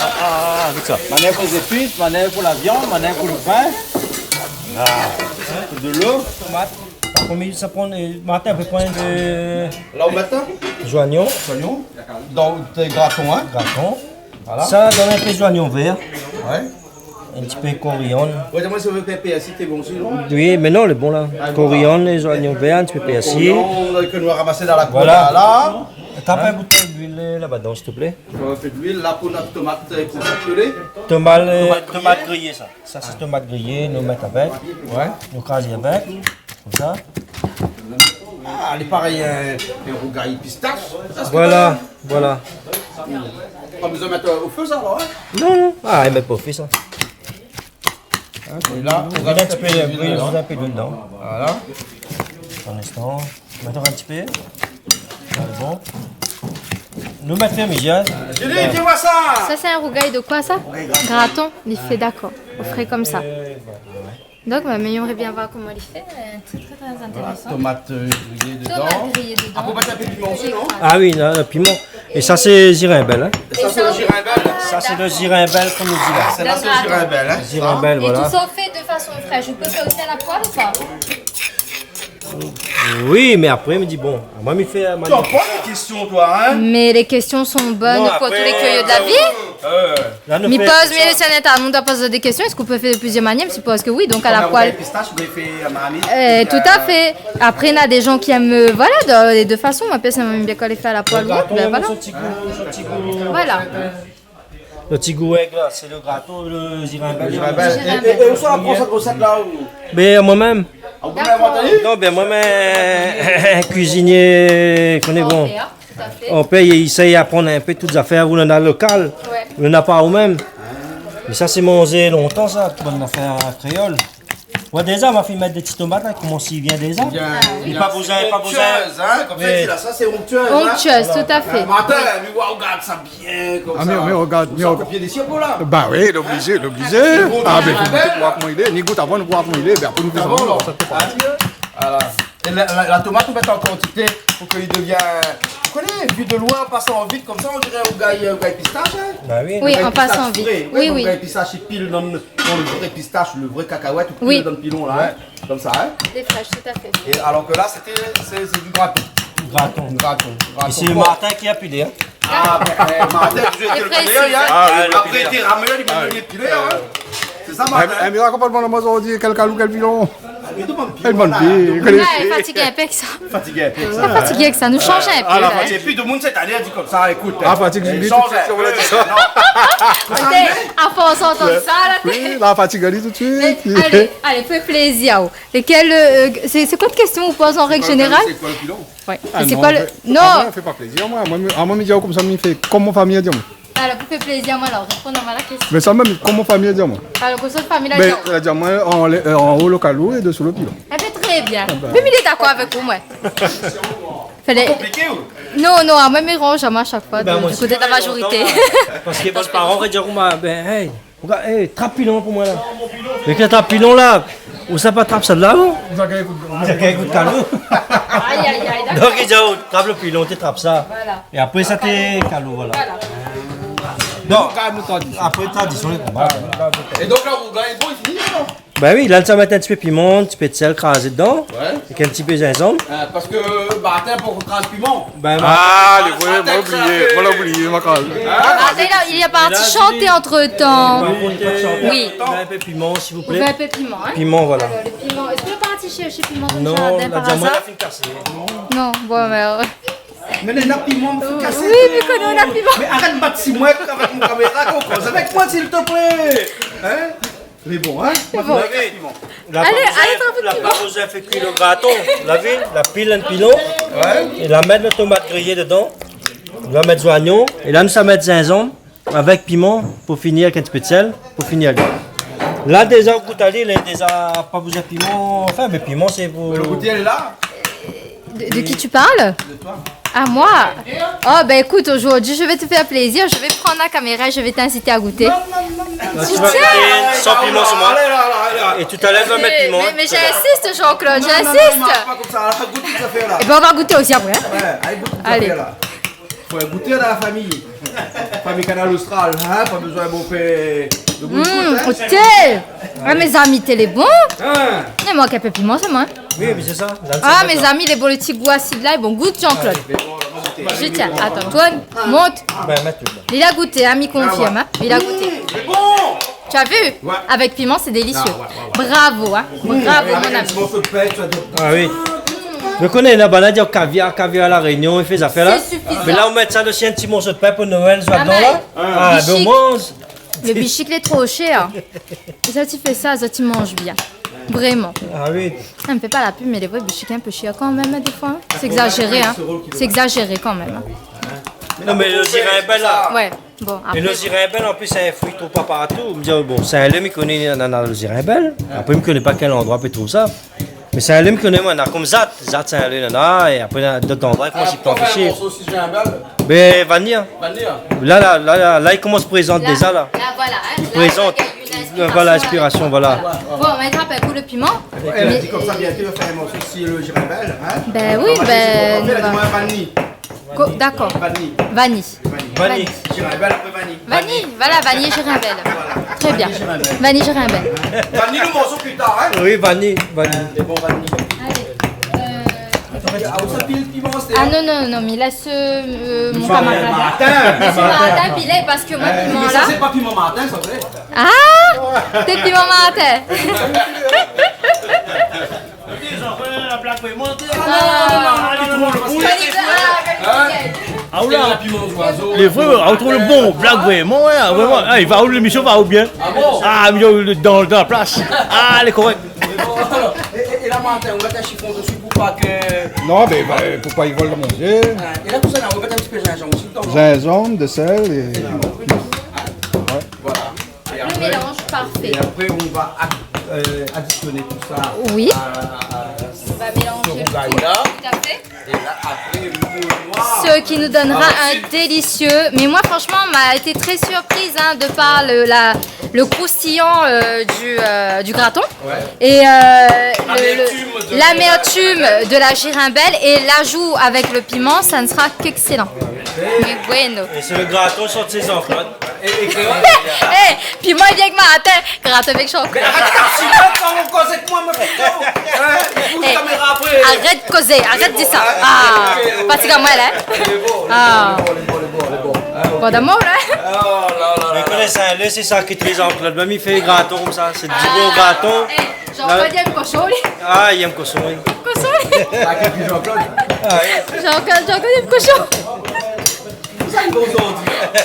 Avec ça. Manève pour les épices, manève pour la viande, manève pour le pain. De l'eau, tomate. Combien ça prend Martin peut prendre de Là au matin? joignon. Dans tes gratons, hein? Graton. Voilà. Ça donne un peu de joignon vert. Ouais. Un petit peu de coriandre. Ouais, moi, si on veut pépé, si t'es bon aussi, non? Oui, mais non, le bon là. Coriandre, les oignons verts, un petit peu de persil. Que nous avons ramassé dans la cour. Voilà. Là. T'as pas une bouteille d'huile là-bas, s'il te plaît? On fait de l'huile, là pour notre tomate concentrée. Tomate grillée, ça. Ça, c'est tomate grillée, nous mettons avec. Ouais. Nous crasons avec. Comme ça. Ah, elle est pareil, un rougail pistache. Voilà. Pas besoin de mettre au feu, ça, alors, hein? Non. Ah, il met pas au feu, ça. Et là, on va un petit peu d'huile dedans. Voilà. Un instant. Mettons un petit peu. Bon. Nous mettons Michel. Julie, dis-moi ça! Ça, c'est un rougail de quoi, ça? Graton. Il fait d'accord. On ferait comme ça. Donc, mais on aimerait bien voir comment il fait. Très intéressant. Tomate grillée dedans. Tomate grillée dedans. Ah, faut pas taper de piment aussi, non? Ah oui, là, le piment. Et ça, c'est zirimbelle. Hein. Et ça, c'est le girimbelle. Ça, c'est le zirimbelle, comme on dit là. C'est là, c'est le girimbelle, hein? Zirimbelle, Et voilà. tout ça fait de façon fraîche. Je peux faire aussi à la poêle ou pas? Oui, mais après, il me dit bon, moi, il fait. Tu as pas de questions, toi, hein? Mais les questions sont bonnes pour tous les curieux de la vie. Mais pose, mais le sénateur, on doit poser des questions. Est-ce qu'on peut faire de plusieurs manières? Je suppose que oui, donc à la poêle. Pistache, vous avez fait Tout à fait. Après, il y a des gens qui aiment, voilà, de façon. Ma personne aime bien quand elle fait à la poêle. Voilà. Voilà. Le petit goût là, c'est le gâteau, le zirimbelle. Et où ça, on prend cette recette là? Ben, moi-même. Vous l'avez inventé? Non, ben, moi-même, cuisinier, connais bon. On paye, il essaye d'apprendre un peu toutes les affaires. Vous en avez local, vous n'en avez pas vous-même. Mais ça, c'est mangé longtemps, ça, toute bonne affaire créole. Ouais, déjà, ma fille met des petites tomates, là, comment s'il vient déjà. Il pas besoin, hein? Comme ça, c'est onctueuse. Onctueuse, tout à fait. Matin, mais regarde ça bien, comme ça. Mais regarde, Vous avez copié des siopos, là? Bah oui, l'obligé. Ah, mais faut voir comment il est. Ni goûte avant, ni voir comment il est. Ben après, nous faisons Voilà. Et la tomate, on met en quantité pour qu'il devienne. Vous connaissez, vu de loin, en passant vite comme ça, on dirait au gars pistache. Hein? Bah oui. Oui, en passant vite. Oui. Le gars pistache, il pile dans le vrai pistache, le vrai cacahuète, ou pile dans le pilon là, hein? Comme ça. Hein? Des fraîches, tout à fait. Et alors que là, c'est du graton. Graton. Et c'est Martin qui a pilé. Hein. Ah, Martin, vous êtes le connais, hein? Après, t'es rameur, il m'a donné pilé, hein? C'est ça, Martin? Mais raconte pas le bon aujourd'hui, quel calou, quel pilon. Il demande Elle demande Elle est fatiguée un peu avec ça. Fatigué un peu. Fatiguée avec ça, nous changeons un peu. Ah, la fatigue. Et puis, tout le monde cette année a dit comme ça, écoute. Ah, fatigue, je dis tout de suite, on l'a dit ça. À force d'entendre ça, là. Oui, la fatigue, elle dit tout de suite. Allez, fais plaisir. C'est quoi de question vous posez en règle générale? C'est quoi le pilon? Ouais. C'est quoi le. Non! Moi, ça fait pas plaisir, moi. Moi, je dis comme ça, je fais comme mon famille, dis-moi. Alors, pour faire plaisir, moi, alors, répondons à la question. Mais ça, même comme mon famille, dis-moi. Alors, pour cette famille-là, Mais, dis-moi, en haut, le calou et dessous le pilon. elle fait très bien. Même il est d'accord avec vous, moi. Compliqué ou? Non, moi, je range à moi à chaque fois, du côté de la majorité. Parce que vos parents auraient dit, ben, hey, regarde, hey, trappe pilon pour moi là. Mais que trappe pilon là, où ça pas trappe ça de là, non? Vous avez un coup de calou. Aïe, Donc, ils disent, oh, trappe le pilon, tu trappes ça. Voilà. Et après, ça t'est calou, voilà. Non, après, tradition, les combats. Et donc là, vous gagnez bon, il finit, non? Ben oui, là, ça va mettre un petit peu de piment, un petit peu de sel crasé dedans. Ouais. Avec un petit peu de gingembre. Parce que, attends, pour prendre le piment. Ben, Moi l'ai oublié, ma case. Ah, il est parti chanter entre-temps. Oui. Un peu de piment, s'il vous Vous voulez plaît. un peu de piment, hein? Piment, voilà. Alors, le piment, est-ce que vous êtes parti chercher piment dans le Non, jardin la par diamant, hasard? la fin cassée. Non, bon, mais... Mais les piment, faut casser. Oui, mais qu'on a piment. Mais arrête de battre si moi avec mon caméra, qu'on cause avec moi, s'il te plaît. Hein? Mais bon, hein? C'est bon. La Allez, la vous a fait cuire le graton, la ville, la pile un pilon. Et la mettre le tomate grillé dedans. On va mettre du oignon. Et là, nous allons mettre gingembre avec piment pour finir avec un petit peu de sel. Pour finir. Là, déjà, au goût aller, il a déjà pas besoin de piment. Enfin, mais piment, c'est pour. Le goûter, elle est là. De qui tu parles? De toi. À moi? Oh, ben écoute, aujourd'hui, je vais te faire plaisir. Je vais prendre la caméra et je vais t'inciter à goûter. Là, tu vas goûter sans piment sur moi. Et tout à l'heure, tu vas mettre piment. Mais j'insiste, Jean-Claude, Non, j'insiste. pas comme ça, goûter cette affaire-là. Et ben, on va goûter aussi après. Ouais, Allez. là. Faut goûter dans la famille. Famille Canal Austral, hein? Pas besoin de bouffer de goût. Goûter. Ah, mes amis, t'es les bons? Hein? Il manque un peu de piment, c'est moi. Oui, mais c'est ça. Là, Ah, mes amis, les bons le petit goût acide là, bon goûte, Jean-Claude. Je tiens, attends, Antoine, monte. Ben, mets-le là. Il a goûté, ami confirme, hein. Il a goûté. C'est bon! Tu as vu? Ouais. Avec piment, c'est délicieux. Ouais. Bravo, hein. Bravo, mon ami. Un morceau de pain, tu vas dire. Ah oui. Je connais la banane, il y a caviar à la Réunion, il fait des affaires là. C'est suffisant. Mais là, on met ça dessus un petit morceau de pain pour Noël, soit Ah, dedans mais- là. Ah, ben on Bichic. mange. Le bichic, il est trop cher. Et ça, tu fais ça tu manges bien. Vraiment. Ah oui. Ça me fait pas la pub, mais les vrais bichics un peu chers quand même, hein, des fois. Hein. C'est exagéré, hein. C'est exagéré quand même. Hein. Non, mais le zirimbel là. Ouais. Bon, après. Et le zirimbel, en plus, c'est un fruit qui trouve pas partout. On me dit, oh, bon, c'est un lait, mais connaît le zirimbel. Après, je ne connais pas quel endroit peut trouver ça. Mais c'est un lait, je connais, moi, comme Zat. Zat, c'est un lait, et après, dans d'autres endroits, comment s'y peut empêcher. Un morceau si j'ai un bal. Mais vanille. Vanille. Là, il commence à présenter déjà là. Là, voilà. Hein. Il présente. Voilà, l'inspiration, voilà. Bon, on mettra un coup le piment. Elle a Mais- dit comme ça, bien, tu vas faire un morceau si le girambel, hein? Ben oui, ben. Elle nous a dit va- moi vanille. D'accord. Vanille. Vanille. Vanille. Girambel après vanille. Vanille, voilà, vanille girimbelle. Très bien. Vanille girimbelle. Vanille le morceau plus tard, hein? Oui, vanille. Vanille. C'est bon, vanille. Allez. Ah, où ça pile le piment, c'était? Ah non, non, non, mais laisse mon Martin. camarade. Laisse Martin piler parce que moi, piment Mais ça, là. c'est pas piment Martin, ça vrai? Ah! T'es piment Martin. Ah oula, Le piment d'oiseau. les vrais, on trouve le bon, blague vraiment, hein, vraiment. Ah, il va où l'émission va où bien? Ah bon? Ah, mais dans la place. Ah, elle est correcte. Et là, Martin, on va mettre un chiffon dessus pour pas que. Non, mais pour pas y voler manger. Et là, tout ça, là, on va mettre un petit peu de gingembre aussi. dedans. Gingembre, de sel et. Voilà. Et Le mélange parfait. et après, on va additionner tout ça. Oui. à On va mélanger tout. Gaïa. Tout à fait. Et là, après, le moule noir. Ce qui nous donnera un délicieux. Mais moi, franchement, m'a été très surprise hein, de par le croustillant du graton et l'amertume de la girimbelle et l'ajout avec le piment, ça ne sera qu'excellent. Mais bueno. Et c'est le graton sur ses enfants. Eh, piment il vient avec Martin, gratin avec chocolat. Eh, arrête de causer, arrête de dire ça. Ah, parce que moi là. Ah. Bon d'amour là. Mais connaissez ça, là, c'est ça qui te les enclos. Même il fait les gratons comme ça. C'est du gros graton. Eh, Jean-Claude aime cochon, lui. Ah, il aime cochon. Oui. Cochon, lui. Jean-Claude aime cochon.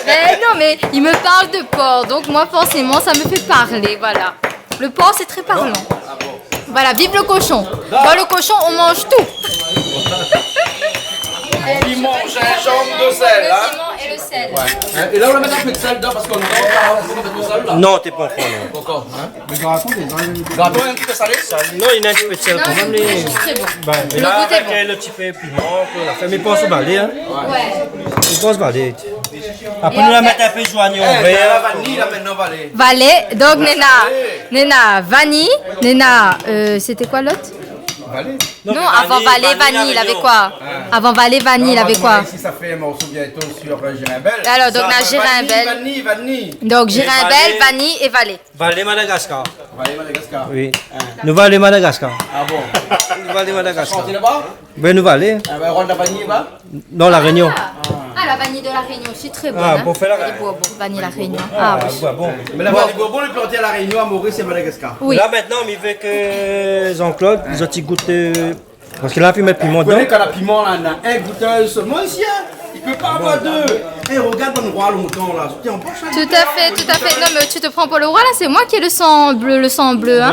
Mais non, mais il me parle de porc, donc moi forcément ça me fait parler, voilà. Le porc c'est très parlant. Voilà, vive le cochon. Dans le cochon on mange tout. Piment, gingembre, de sel, hein? Le piment et le sel. Et là, on va mettre un peu de sel dedans parce qu'on a mettre du sel là. Non, t'es pas au fond. Non. Encore, hein? Le graton, les gens, ils Gâteau, un petit peu salé? Non, il y a un petit peu de sel Non, quand même. le Les... goût est très bon. Ben, mais Le là, goût est avec bon. le petit peu de piment, on l'a fait. Mais pense au balai. Hein. Ouais. Il pense au balai. Après, nous la mettre un peu de joignons La vert. vanille, là, maintenant, valé. Valet, donc Nena, vanille. Nena, c'était quoi l'autre? Non, avant Valet, vanille, il avait quoi? Avant Valet, vanille, il avait quoi? Si ça fait un morceau bientôt sur girimbelle. Alors, donc, la girimbelle. Vanille. Donc, girimbelle, vanille et Valet. Balai Madagascar. On va aller à Madagascar. Oui. Nous allons aller à Madagascar. Ah bon? Nous allons aller à Madagascar. Chanter là-bas? Ben, nous allons aller. Ah ben, Rwanda vanille là-bas? Dans la Réunion. Ah, la vanille de la Réunion aussi, très bonne. Ah, hein. bon, fais la Les bourbons, vanille de la Réunion. Ah, oui. Bon. Mais la vanille bourbon, le planté à la Réunion, à Maurice et Madagascar. Oui. Là maintenant, il veut que Jean-Claude, ils ont goûté. Parce qu'il a pu mettre piment Vous dedans. connaissez quand la piment, là, on a un goûteur seulement ici, hein? Il peut pas avoir deux. Eh, regarde, on roi longtemps, là. Tiens, on penche, hein. Tout à fait, tout à fait. Non, mais tu te prends pour le roi, là, c'est moi qui ai le sang bleu, hein.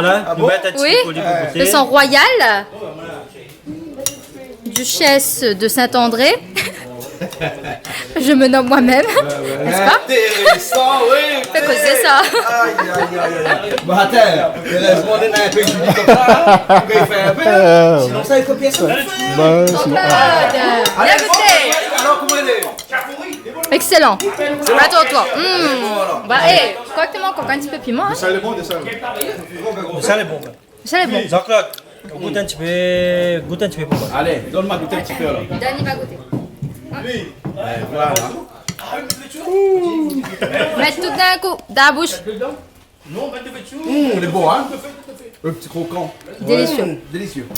Voilà, Ah nous bon? mettons un petit Oui, peu de goûter. le sang royal. Duchesse de Saint-André. Je me nomme moi-même, n'est-ce pas? Intéressant, oui. Fais causer ça. Aïe, aïe, aïe, aïe. Bon, attends, laisse-moi donner un peu de jus comme ça. Hein. Il fait un peu. Sinon, ça, il faut pièce. Bien goûté. Alors, comment il est? Excellent. Attends, toi. Bah, hey, correctement, encore un petit peu piment. Hein. Ça, c'est bon. Ça, c'est bon. Jean-Claude, goûte un petit peu pour moi. Allez, donne-moi goûter un petit peu, alors. Dani va goûter. Voilà. Mettre tout d'un coup, dans la bouche. Il est bon, hein? Le petit croquant. Délicieux. Délicieux.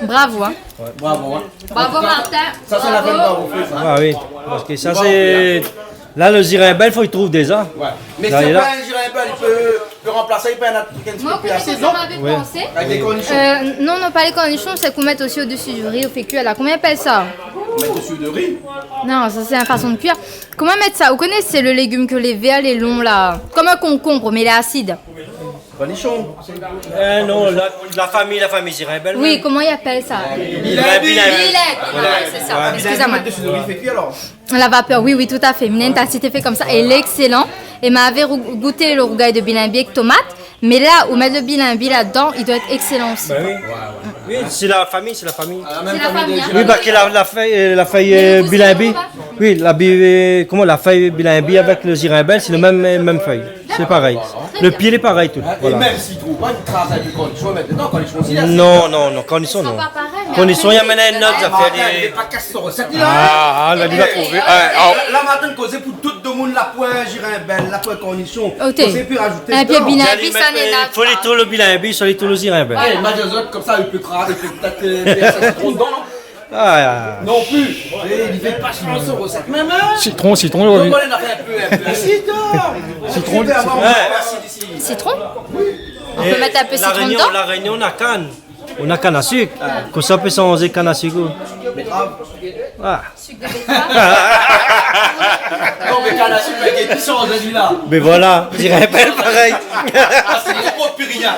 Bravo, hein. Bravo, hein. Bravo, Martin. Ça, c'est la peine Bravo. bravo fait, ça. Ah oui, parce que ça c'est. Là, le zirimbel, il faut y trouver déjà. Ouais. Mais si Là, on il est prend là. un giraibel, il peut remplacer, il peut un truc un petit Moi, peu plus vous assez, savez non? qu'on avait Ouais. pensé. Avec des cornichons. Non, pas les cornichons, c'est qu'on mette aussi au-dessus du riz, au fait cuire là. Comment on appelle ça? Mettre dessus de riz. Non, ça c'est une façon de cuire. Comment mettre ça? Vous connaissez le légume que les verts, les longs là? Comme un concombre, mais il est acide. Cornichons. Non, la famille zirimbel. Oui, comment ils appellent ça? Bilingue. Voilà, c'est ça. Excusez-moi. Mettre dessus de riz, fait cuire alors. La vapeur, oui, tout à fait. Une intensité fait comme ça, et il est excellent. Et m'avait goûté le rougail de bilimbi avec tomate. Mais là, où mettre le bilimbi là-dedans, il doit être excellent aussi. Bah oui. Oui, c'est la famille. La même C'est la famille famille, de hein. Oui, parce que la feuille bilimbi. Oui, la feuille bilimbi avec le zirimbel, c'est le même feuille. C'est pareil. Le pied est pareil tout. Et Voilà. même s'il trouve pas une trace avec du cornichon, mettre dedans, cornichon aussi. Non, cornichon non. Pas pareil, mais Cornichon, il y a après, maintenant une note à faire Il n'est des. pas cassé sur recette. Ah, là, il va trouver. La matin, causé pour tout le monde, la pointe giraibel, la pointe cornichon. Ok. Causé puis rajouter. Un pied dedans. bilimbi, ça n'est Il là. faut les tours le bilimbi, sur les tours le zirimbel. Ouais, il m'a dit aux autres, comme ça, il peut craser, il peut peut-être faire ça trop dedans, non? Ah, Non plus. Et il fait pas souvent sur recette. Même, Citron, donc on en a fait un peu. Citron. Citron? On peut mettre un peu de citron dedans? La Réunion, on a canne. On a canne à sucre. Comme ça, on peut s'enlever canne à sucre. Ah. Sucre de betterave. Non, mais canne à sucre avec des pissons aujourd'hui là. Mais voilà, je dirais pas pareil. Ah, c'est trop de rien.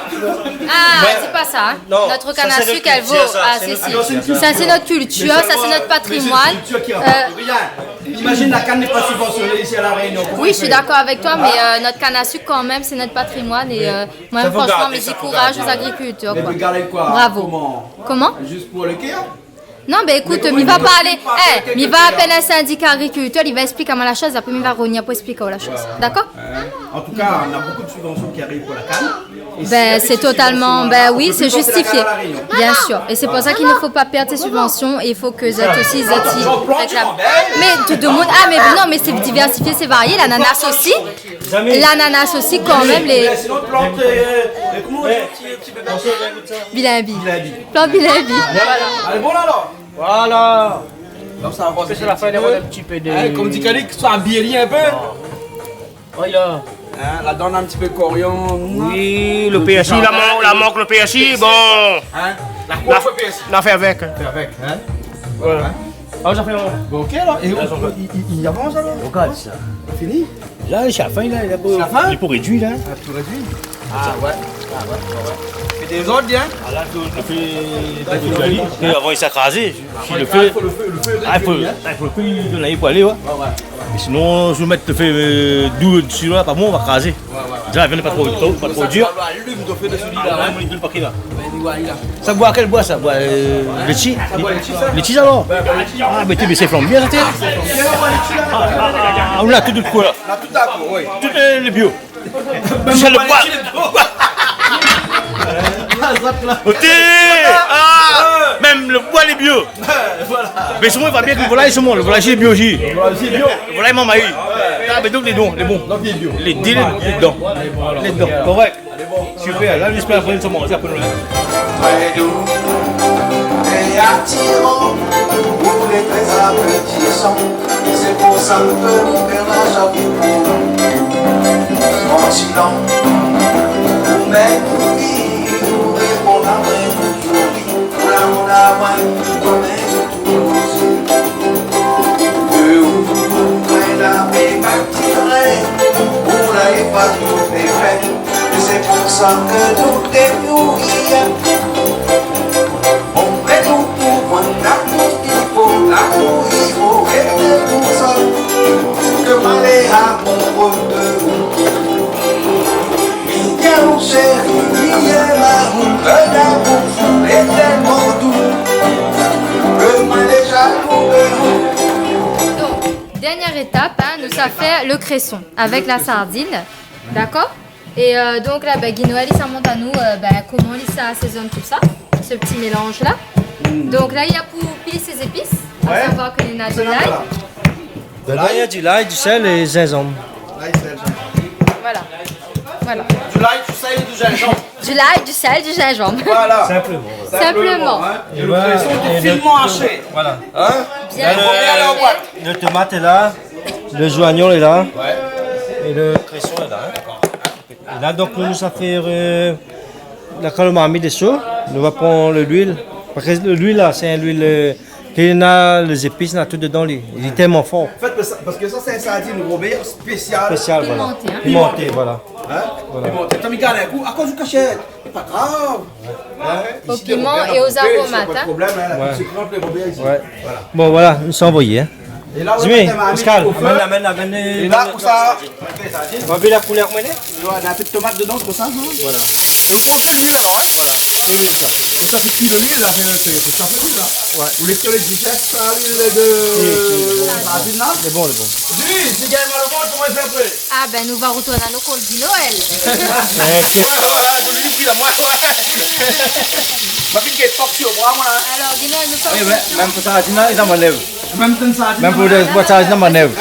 Ah, c'est pas ça. Hein. Non, Notre ça, canne à c'est notre sucre, elle vaut. culture, ça, Ah, c'est c'est notre si. culture. Ça, c'est notre culture, ça, c'est notre patrimoine. C'est une culture qui rapporte rien. Imagine la canne n'est pas subventionnée ici à La Réunion. Comment Oui, il je suis fait? d'accord avec toi, mais notre canne à sucre, quand même, c'est notre patrimoine. Et moi, Ça faut franchement, garder, mes ça faut courage garder. aux agriculteurs. Mais Quoi. vous gardez quoi? Bravo. Comment? Juste pour le cœur? Non, ben écoute, Mais il va comment parler. il va Il va appeler un syndicat agriculteur, il va expliquer comment la chose, après il va revenir pour expliquer la chose. D'accord? En tout cas, on a beaucoup de subventions qui arrivent pour la canne. Et Ben, si c'est avec ces totalement, subventions-là, ben on oui, peut c'est plus porter la justifié. canne à La Réunion. Bien sûr. Et c'est pour ça qu'il ne faut pas perdre ces subventions et il faut que Z aussi, réclament. Mais tout le monde, ah mais non, mais c'est diversifié, c'est varié. L'ananas aussi. L'ananas aussi, quand même, les. Mais sinon, plante. Comment on dit petit bébé? Bilimbi. Plante bilimbi. Allez, bon là alors. Voilà. Comme ça, on va C'est la fin d'avoir un petit peu de. Comme dit Kalik, soit habillé un peu. Voilà. Hein, là-dedans, on a un petit peu de coriandre. Oui, le PSI, la manque le PSI, bon. Hein? La quoi fait PSI? On a fait avec. Fait avec, hein? Voilà. Ah, ça fait long. Bon, ok alors. Et il avance alors? Regarde ça. Fini? Là, c'est la fin, là. Il C'est la fin? est pour réduire, là. Ah, tout réduit? Ah ouais. Fais des autres, bien? Ah, là, le fait. Avant, il s'est crasé. Si le fait. Il faut le feu Ah, il faut le feu de l'année pour aller, ouais. Mais sinon, je vais mettre le fait doux dessus, là, pas bon, on va craser. Déjà, elle vient pas trop dur. Allume de feu dessus là. Ah, ouais, le paquet, là. Ouais. Ça boit quel bois, ça boit le chi. Les chi, alors. Ah, mais c'est flambe bien, ça, tête. Ah, on a tout de quoi, là. On a tout d'accord, oui. Tout les bio. C'est le bois. Ok. Ah, même le bois les bio. Mais souvent il va bien que le volaille le volaille c'est bio aussi. Le volaille mon mari. Ah mais donc les dons, les bons. Les dents. Les dents, correct. Super, là, j'espère après nous sommes manger après nous. Très doux et attirant pour les très appétissants. C'est pour ça que nous perdons jamais en silence. Pour mettre nous vivre, pour répondre à moi, toujours pour l'amour à moi, pour mettre toujours. De où vous la paix partirait, pour la effacer tous les faits. Et c'est pour ça que nous t'aimons hier. On fait tout pour voir l'amour qu'il faut, l'amour il faut, et c'est tout ça que mal est amoureux de vous. Miguel chéri, Miguel marron, l'amour fou est tellement doux que mal est jaloux de vous. Donc, dernière étape, hein, nous ça fait le cresson avec la sardine, d'accord? Et donc là, Guinoël, il s'en monte à nous comment il assaisonne tout ça, ce petit mélange là. Donc là, il y a pour piler ses épices, à savoir qu'il y a du l'ail. Dedans, il y a du l'ail, du sel et gingembre. Voilà. Voilà. Du l'ail, du sel et du gingembre. Du l'ail, du sel, du gingembre. Voilà. Simplement. Simplement. Hein. Et le cresson est finement haché. Voilà. Hein? Bien Le tomate est là, le joignon est là, et le cresson est là. Et là, donc, nous, ça fait la calamami des chaud. Nous va prendre l'huile. Parce que l'huile, là, c'est une huile qui a les épices, là, tout dedans. Il est tellement fort. En fait, parce que ça, c'est un sardine Robert spécial. Spécial, voilà. Pimenté, hein. Pimenté, voilà. Hein? Voilà. Pimenté. T'as mis garde un coup à cause du cachette. C'est pas grave. Hein? Au Ici, les piment Robert, et aux on peut, aromates, pas de hein. problème, hein, la Ouais. petite crampe, les Robert ici. Ouais. Voilà. Bon, voilà, nous sommes envoyés. Hein. Et là, on Jimmy, va mettre un Pascal, au feu. amène. Et là, où ça? On va voir la couleur maintenant. On a un peu de tomate dedans, trop ça, non? Voilà. Donc, on fait l'huile alors, hein? Voilà. Donc, ça fait cuire de l'huile, là, c'est ça fait l'huile, là. Ouais. Vous laissez les digestes, ça, l'huile de sardine, là? C'est bon, c'est bon. Dis, si gagne mal au ventre, comment il fait après? Ah ben, nous va retourner à nos comptes du Noël. Ma fille qui est partie au bras, moi, là. Alors, dis-nous, nous sommes... Oui, même pour ça, il a manœuvre. Même temps, sardine. Même pour les boîtes, il a manœuvre.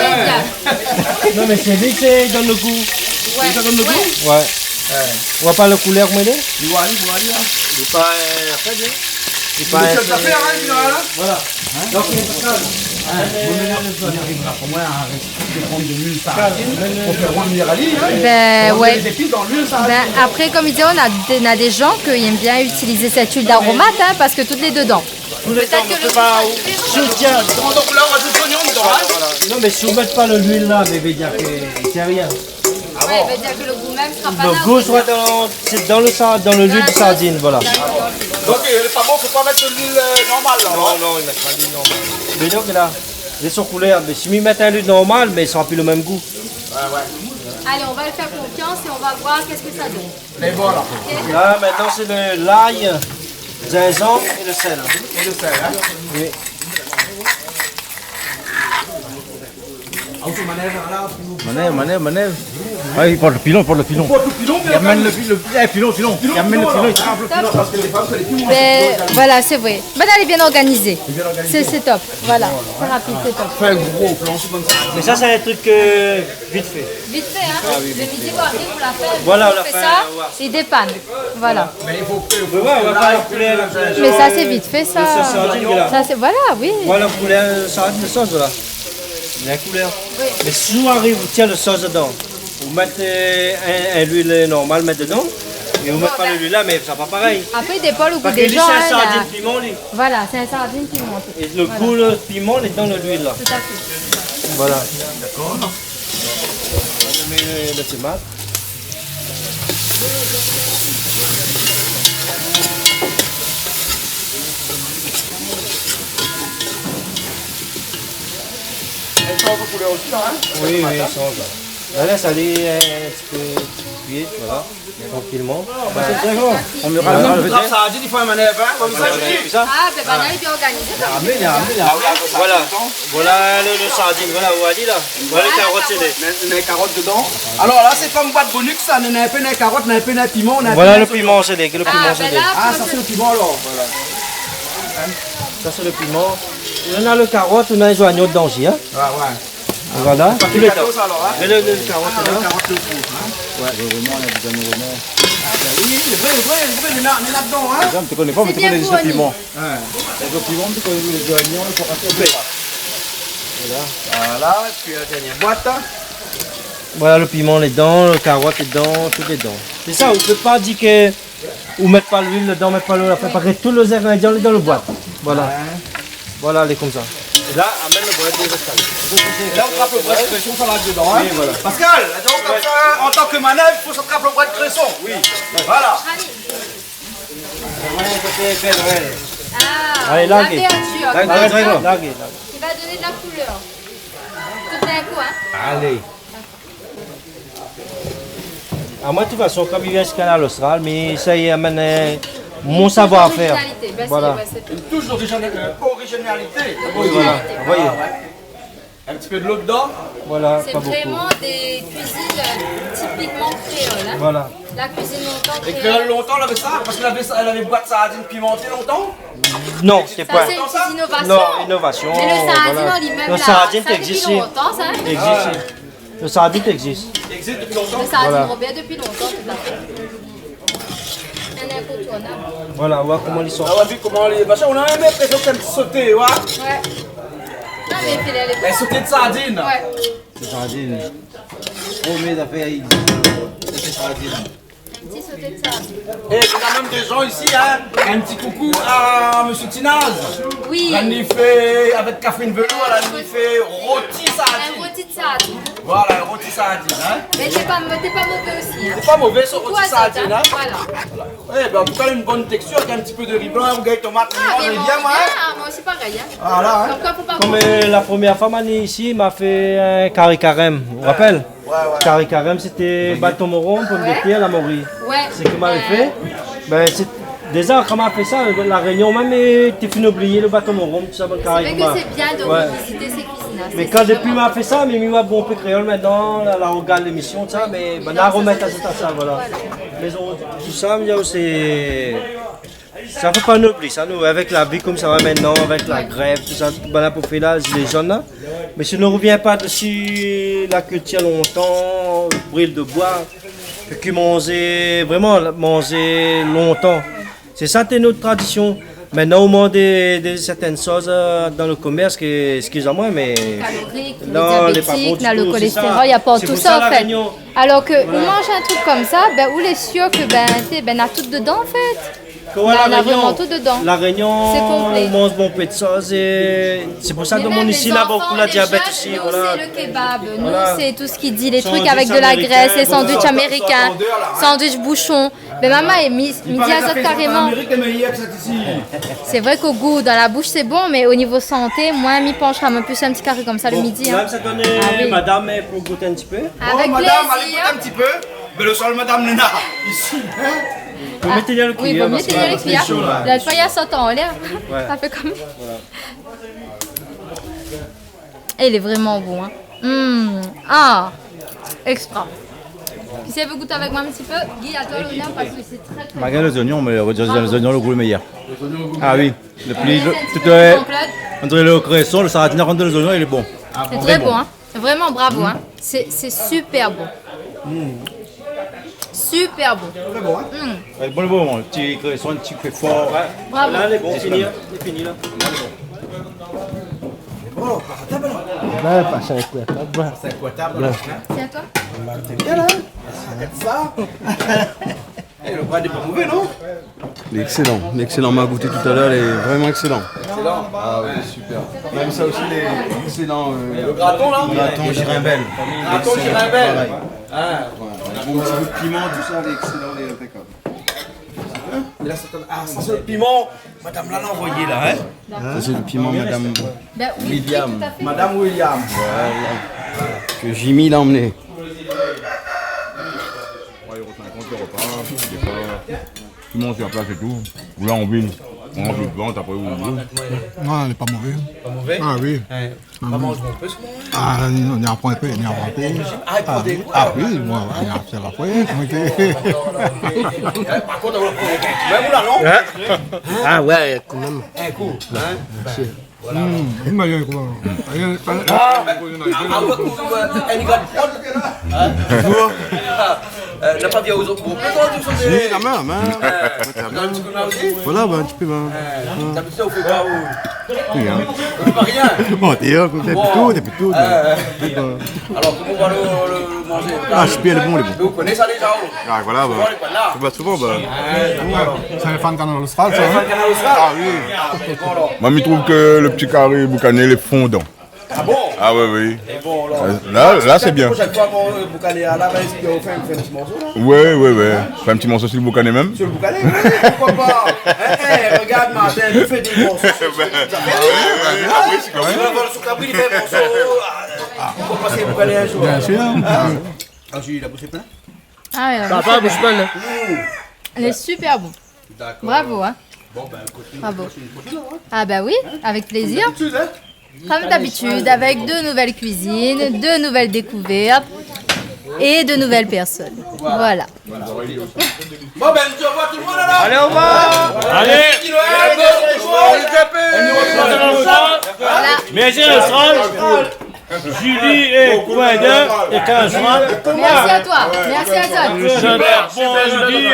Non, mais c'est vite, c'est dans le goût. Ouais. Ça donne le goût? Ouais. On va pas la couleur maintenant. Il va aller, là. Il est pas très bien. Il est pas Mais ça fait, hein, là? Voilà. Donc, Pascal, on arrivera pour moi à prendre de l'huile sardine pour faire rendre minéralique. Ben, On met ouais. les épices dans l'huile sardine. Ben, après, comme il dit, on a des gens qui aiment bien utiliser cette huile d'aromate, hein, parce que toutes les dedans. Peut-être que le goût sera différent. Je tiens. Donc là, on rajoute l'oignon dedans. Hein? Non, mais si vous ne mettez pas l'huile là, mais veut dire que c'est rien. Ouais, il veut dire que le goût même sera pas Le là. goût sera dans l'huile de sardine, voilà. Donc, il n'est pas bon, il ne faut pas mettre de l'huile normale. Là, Non, il ne met pas l'huile normale. Mais donc là, ils sont couleurs. Mais si ils mettent une huile normale, mais ils ne sera plus le même goût. Allez, on va le faire confiance et on va voir qu'est-ce que ça donne. Les voilà. Là, maintenant, c'est l'ail, gingembre et le sel. Et le sel, hein? Oui. Manœuvre. Ah, il porte le pilon, Pour le pilon, Il amène le pilon. Il amène le pilon, il trempe le pilon. parce que les femmes, c'est les piments. Ben, voilà, c'est vrai. Ben, elle est bien organisée. C'est top. Voilà, c'est rapide, c'est top. Fais un gros planche comme ça. Mais ça, c'est un truc vite fait. Vite fait, hein. Le midi, vous arrivez, vous la faites. Voilà, on vous la faites fait, ça, ouais. il dépanne. Voilà. Mais il faut Mais ouais, on va pas la couleur. Mais ça, c'est vite fait, ça. Le sauce sardine, là. Ça, c'est... Voilà, oui. Voilà la couleur sardine, le sauce, voilà. La couleur. Oui. Mais si vous arrivez, vous tirez le sauce dedans. Vous mettez l'huile normale mettre dedans. Et vous mettez pas l'huile là, mais ça va pas pareil. Après, il dépend le goût Parce que des lui, gens. c'est un hein, sardine là. piment, lui. Voilà, c'est un sardine qui monte. Et le goût, le piment, il est dans l'huile là. Tout à fait. Voilà. D'accord. On met le tomate. Elle change de couleur aussi, hein? Oui, oui, ça change. Là, laisse aller un petit peu cuire, voilà, tranquillement. On me ramène le Ça a dit qu'il faut un manœuvre, hein? Comme ça, je dis. Ah, ben, Banal est bien organisé. Voilà le sardine, voilà, vous voyez là. Voilà les carottes, c'est Les carottes dedans. Alors là, c'est comme boîte bonux, ça. On a un peu de carottes, on a un peu de piment. on a un peu Voilà de- le piment, c'est le piment, c'est Ah, ça c'est le piment alors. Voilà. Ça, c'est le piment. On a le carotte, on a les oignons dedans aussi, hein. Ah ouais. Voilà, tous les temps. Ça alors, hein? Et le carotte, Ah, là. le carotte le four, hein? Ouais. Oui, c'est vrai, il est là-dedans, hein. Tu connais pas, mais tu connais les piments. Les piments, tu connais les oignons, il faut raconter. Voilà, puis la dernière boîte. Voilà le piment, les dents, le carotte, les dents, tout les dents. C'est ça, on ne peut pas dire que. Ou mettre pas l'huile dedans, mettre pas l'eau, parce que tous les ingrédients sont dans le boîte. Voilà. Voilà, elle est comme ça. Et là, amène le boîte des escaliers. Là, on trappe le boîte de cresson, ça va dedans. Hein. Oui, voilà. Pascal, donc, comme ça, en tant que manœuvre, il faut se trapper le boîte de cresson. Oui. Voilà. Allez, larguez. La verdure. Larguez. Qui va donner de la couleur. Tout d'un coup, hein. Allez. À moi, de toute façon, comme il vient ce canal austral, mais ça y amène mon savoir-faire. Ben, Voilà. Une touche d'originalité. Oui, voilà. Vous voyez. Un petit peu de l'eau dedans. Voilà, C'est pas beaucoup. vraiment des cuisines typiquement créoles. Hein. Voilà. La cuisine longtemps Et créole. créole longtemps, elle avait ça. Parce qu'elle avait boîte de sardines pimentées longtemps. Non, c'est Ça, pas. c'est une petite innovation. Non, innovation. Mais le sardine voilà. en lui-même, Le là, sardine ça existe. depuis longtemps, ça. Existe. Le sardine existe. Il existe depuis longtemps. Le sardine Voilà. Robert depuis longtemps, tout à fait. Un incontournable. Voilà, on voit comment ils sont. Ah, on a vu comment les machins. On a même l'impression que c'est un petit sauté, ouais. Ouais. Non, mais il fait les Un sauté de sardines. Ouais. C'est sardine. Premier d'affaires, il c'est sardine. Un petit sauté de sardine. Et on a même des gens ici, hein. Un petit coucou à M. Tinaz. Oui. Elle nous fait, avec Catherine Velour, elle nous fait rôti Un sardine. rôti de sardine. Voilà, un rôti sardine, hein. Mais t'es pas mauvais aussi. Hein. C'est pas mauvais ce Toi, rôti ça, sardine, hein. Voilà. Eh ben, en tout cas, une bonne texture, avec un petit peu de riz blanc, un de tomate. Ah, mais J'aime bon, bien, moi. Hein. ah, moi aussi pareil. Hein. Voilà, hein. Comme quoi, faut pas Comme manger. la première femme année ici m'a fait un carré carême, vous vous rappelez? Carré carême, c'était bâton moron, pomme de terre, la morue. Ouais. C'est ce qu'il m'avait fait. Ben, déjà, quand on a fait ça, la réunion même, t'es fini oublié le bâton moron, tout ça, le C'est carré vrai que carême. c'est bien de Ouais. revisiter ces cuisines-là. Mais C'est quand vraiment- depuis m'a fait ça, mais m'a bon peu créole maintenant, là, on regarde l'émission, tout ça, mais ben, là, remettre à ça, voilà. Mais tout ça, c'est. Ça fait pas nous oublier, ça, nous, avec la vie comme ça va maintenant, avec la grève, tout ça, ben, là, pour faire là, les jeunes là. Mais si on ne revient pas dessus la culture longtemps, brûle de bois, puis manger, vraiment manger longtemps. C'est ça, c'est notre tradition. Maintenant, on mange certaines choses dans le commerce, excusez-moi, mais. Calorique, Non, les les pas bons diabétiques, du dans le tout, c'est ça. cholestérol, il n'y a pas C'est tout pour ça ça, en la fait. réunion. Alors que on mange un truc comme ça, ben où les sûr que ben t'sais, ben on a tout dedans en fait. Quand On a vraiment tout dedans. La Réunion, C'est complet. on mange bon peu de choses et c'est pour ça que Mais dans même mon les ici, là, enfants, beaucoup la les diabète jeunes, aussi. nous, Voilà. c'est le kebab. Voilà. Nous, c'est tout ce qui dit les trucs Sandwich avec de la américain, graisse, les bon, sandwichs ça, américains, sandwich bouchon. Mais maman est midi à carrément. C'est vrai qu'au goût, dans la bouche, c'est bon, mais au niveau santé, moi, m'y penchera un peu plus un petit carré comme ça le midi. Hein. Madame, ça donne oui. madame pour goûter un petit peu. Avec madame, allez plaisir. goûter un petit peu. Mais le sol, madame Nena, ici. Vous mettez bien le Oui, il cuillère. vaut mieux parce que tenir là, les c'est cuillères. chaud, là. La fois, il y a 100 ans en l'air. Ouais. Ça fait comme. Et il est vraiment bon. Hein. Ah, extra. Qui si elle veut goûter avec moi un petit peu, Guy, à toi l'honneur parce que c'est très très Malgré les oignons, mais les oignons, le goût est meilleur. Ah oui, le bon. pli, On laisse un petit tout peu est. complète. Entre le cresson, le sardine, entre les oignons, il est bon. C'est très bon. Hein. Vraiment bravo. Hein. C'est super bon. Super bon. Très bon, hein. Avec bon, bon, le petit cresson, un petit peu fort. Bravo. Là, elle est bon, fini. C'est fini là. Là, pas 5 quoi. C'est quoi table là? C'est à toi. T'es bien là? Ça? Eh, le bras n'est pas mauvais, non? Il est excellent. L'excellent m'a goûté tout à l'heure, il est vraiment excellent. Excellent. Ah oui, super. Même ça aussi, il est excellent. Le graton là? Graton Girembel. Graton Girembel. Ah. Un bon petit goût de piment, tout ça, il est excellent, il est impeccable. Et là, ça c'est le piment. Madame là l'a envoyé là, hein? Ça, c'est le piment, madame Ben, oui, William. tout à fait. Madame William. que Jimmy l'a emmené. Tout le monde sur place et tout. Ou là, on vit. On mange le ventre, après, vous Non, elle n'est pas mauvaise. Pas mauvais? Ah oui. On mange un peu ce moment. Ah, on y apprend un peu, on y apprend un peu. Ah, il prend des coups. Ah oui, moi, on y apprend la foyer. Par contre, on va prendre un coup là, non? Ah ouais, quand même. Un coup. Hein? N'a pas bien aux autres. Bon, Si, la main. Voilà, ben, tu peux. T'as vu ça, on fait pas. Rien. On fait pas rien. Bon, t'es plutôt. Alors, comment on va le manger? Ah, je suis bien, bon, les bons. Vous connaissez ça déjà? Ah, voilà, bah. Souvent, bah. C'est un fan canal austral, ça. Ah oui. Moi, je trouve que le petit carré boucané, il est fondant. Ah bon? Ah oui. Et bon, alors. Là, c'est bien. La prochaine fois, vous calez à la base, puis on fait un petit morceau, là? Ouais. Fais un petit morceau sur le boucané même. Sur le boucané? Oui, pourquoi pas? Regarde, Martin, il fait des morceaux. Oui, c'est comme ça. Sur Cabri, il fait un morceau. On va passer le boucané un jour. Bien sûr. Ah, Julie, la bouche est pleine? Ah, ouais, Papa, bouge pas là. elle est super bon. D'accord. Bravo, hein. Bon, ben, continue. Bravo. Prochaine, hein? Ah bah oui, avec plaisir. D'habitude, hein? Comme d'habitude, avec de nouvelles cuisines, de nouvelles découvertes et de nouvelles personnes. Voilà. Bon, ben, je vois tout le monde alors. Allez, au revoir. Allez. Voilà. Merci Austral, Julie et Coinda et 15 francs. Merci à toi. Merci à toi. Super bon Julie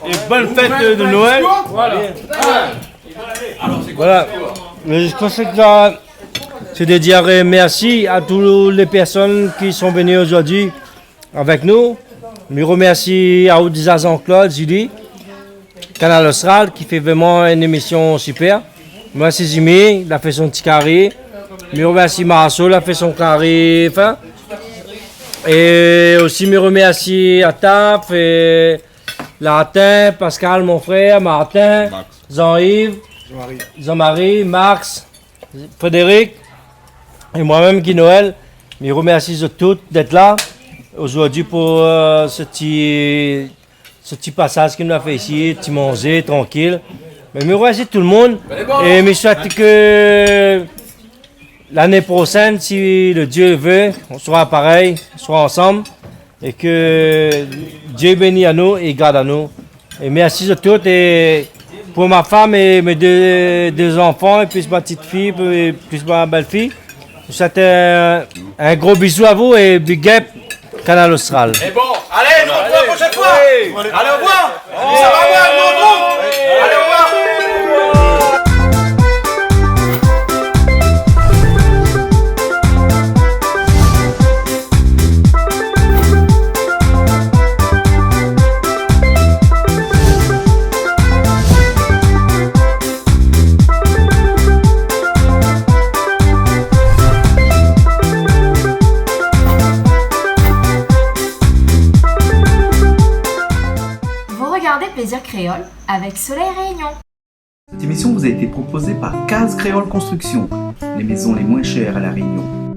et bonne fête de Noël. Voilà. Je constate là, c'est de dire merci à toutes les personnes qui sont venues aujourd'hui avec nous. Je remercie à Oudisa Jean-Claude, Julie, Canal Austral, qui fait vraiment une émission super. Merci Jimmy, il a fait son petit carré. Je remercie Marceau, il a fait son carré fin. Et aussi me remercie à Taf, et Latin, Pascal, mon frère, Martin, Jean-Yves, Jean-Marie, Max, Frédéric et moi-même Guy Noël. Je remercie de toutes d'être là aujourd'hui pour ce petit passage qu'il nous a fait ici, petit manger tranquille. Mais je remercie tout le monde et je souhaite que l'année prochaine, si le Dieu veut, on sera pareil, on sera ensemble et que Dieu bénisse à nous et garde à nous. Et merci de toutes et pour ma femme et mes deux enfants, et plus ma petite fille, et plus ma belle-fille. Je souhaite un gros bisou à vous et big up Canal Austral. Et bon, allez, on se voit la prochaine fois. Allez, au revoir. Ça va voir, mon groupe. Allez, au revoir. Plaisir Créole avec Soleil Réunion. Cette émission vous a été proposée par Case Créole Construction, les maisons les moins chères à La Réunion.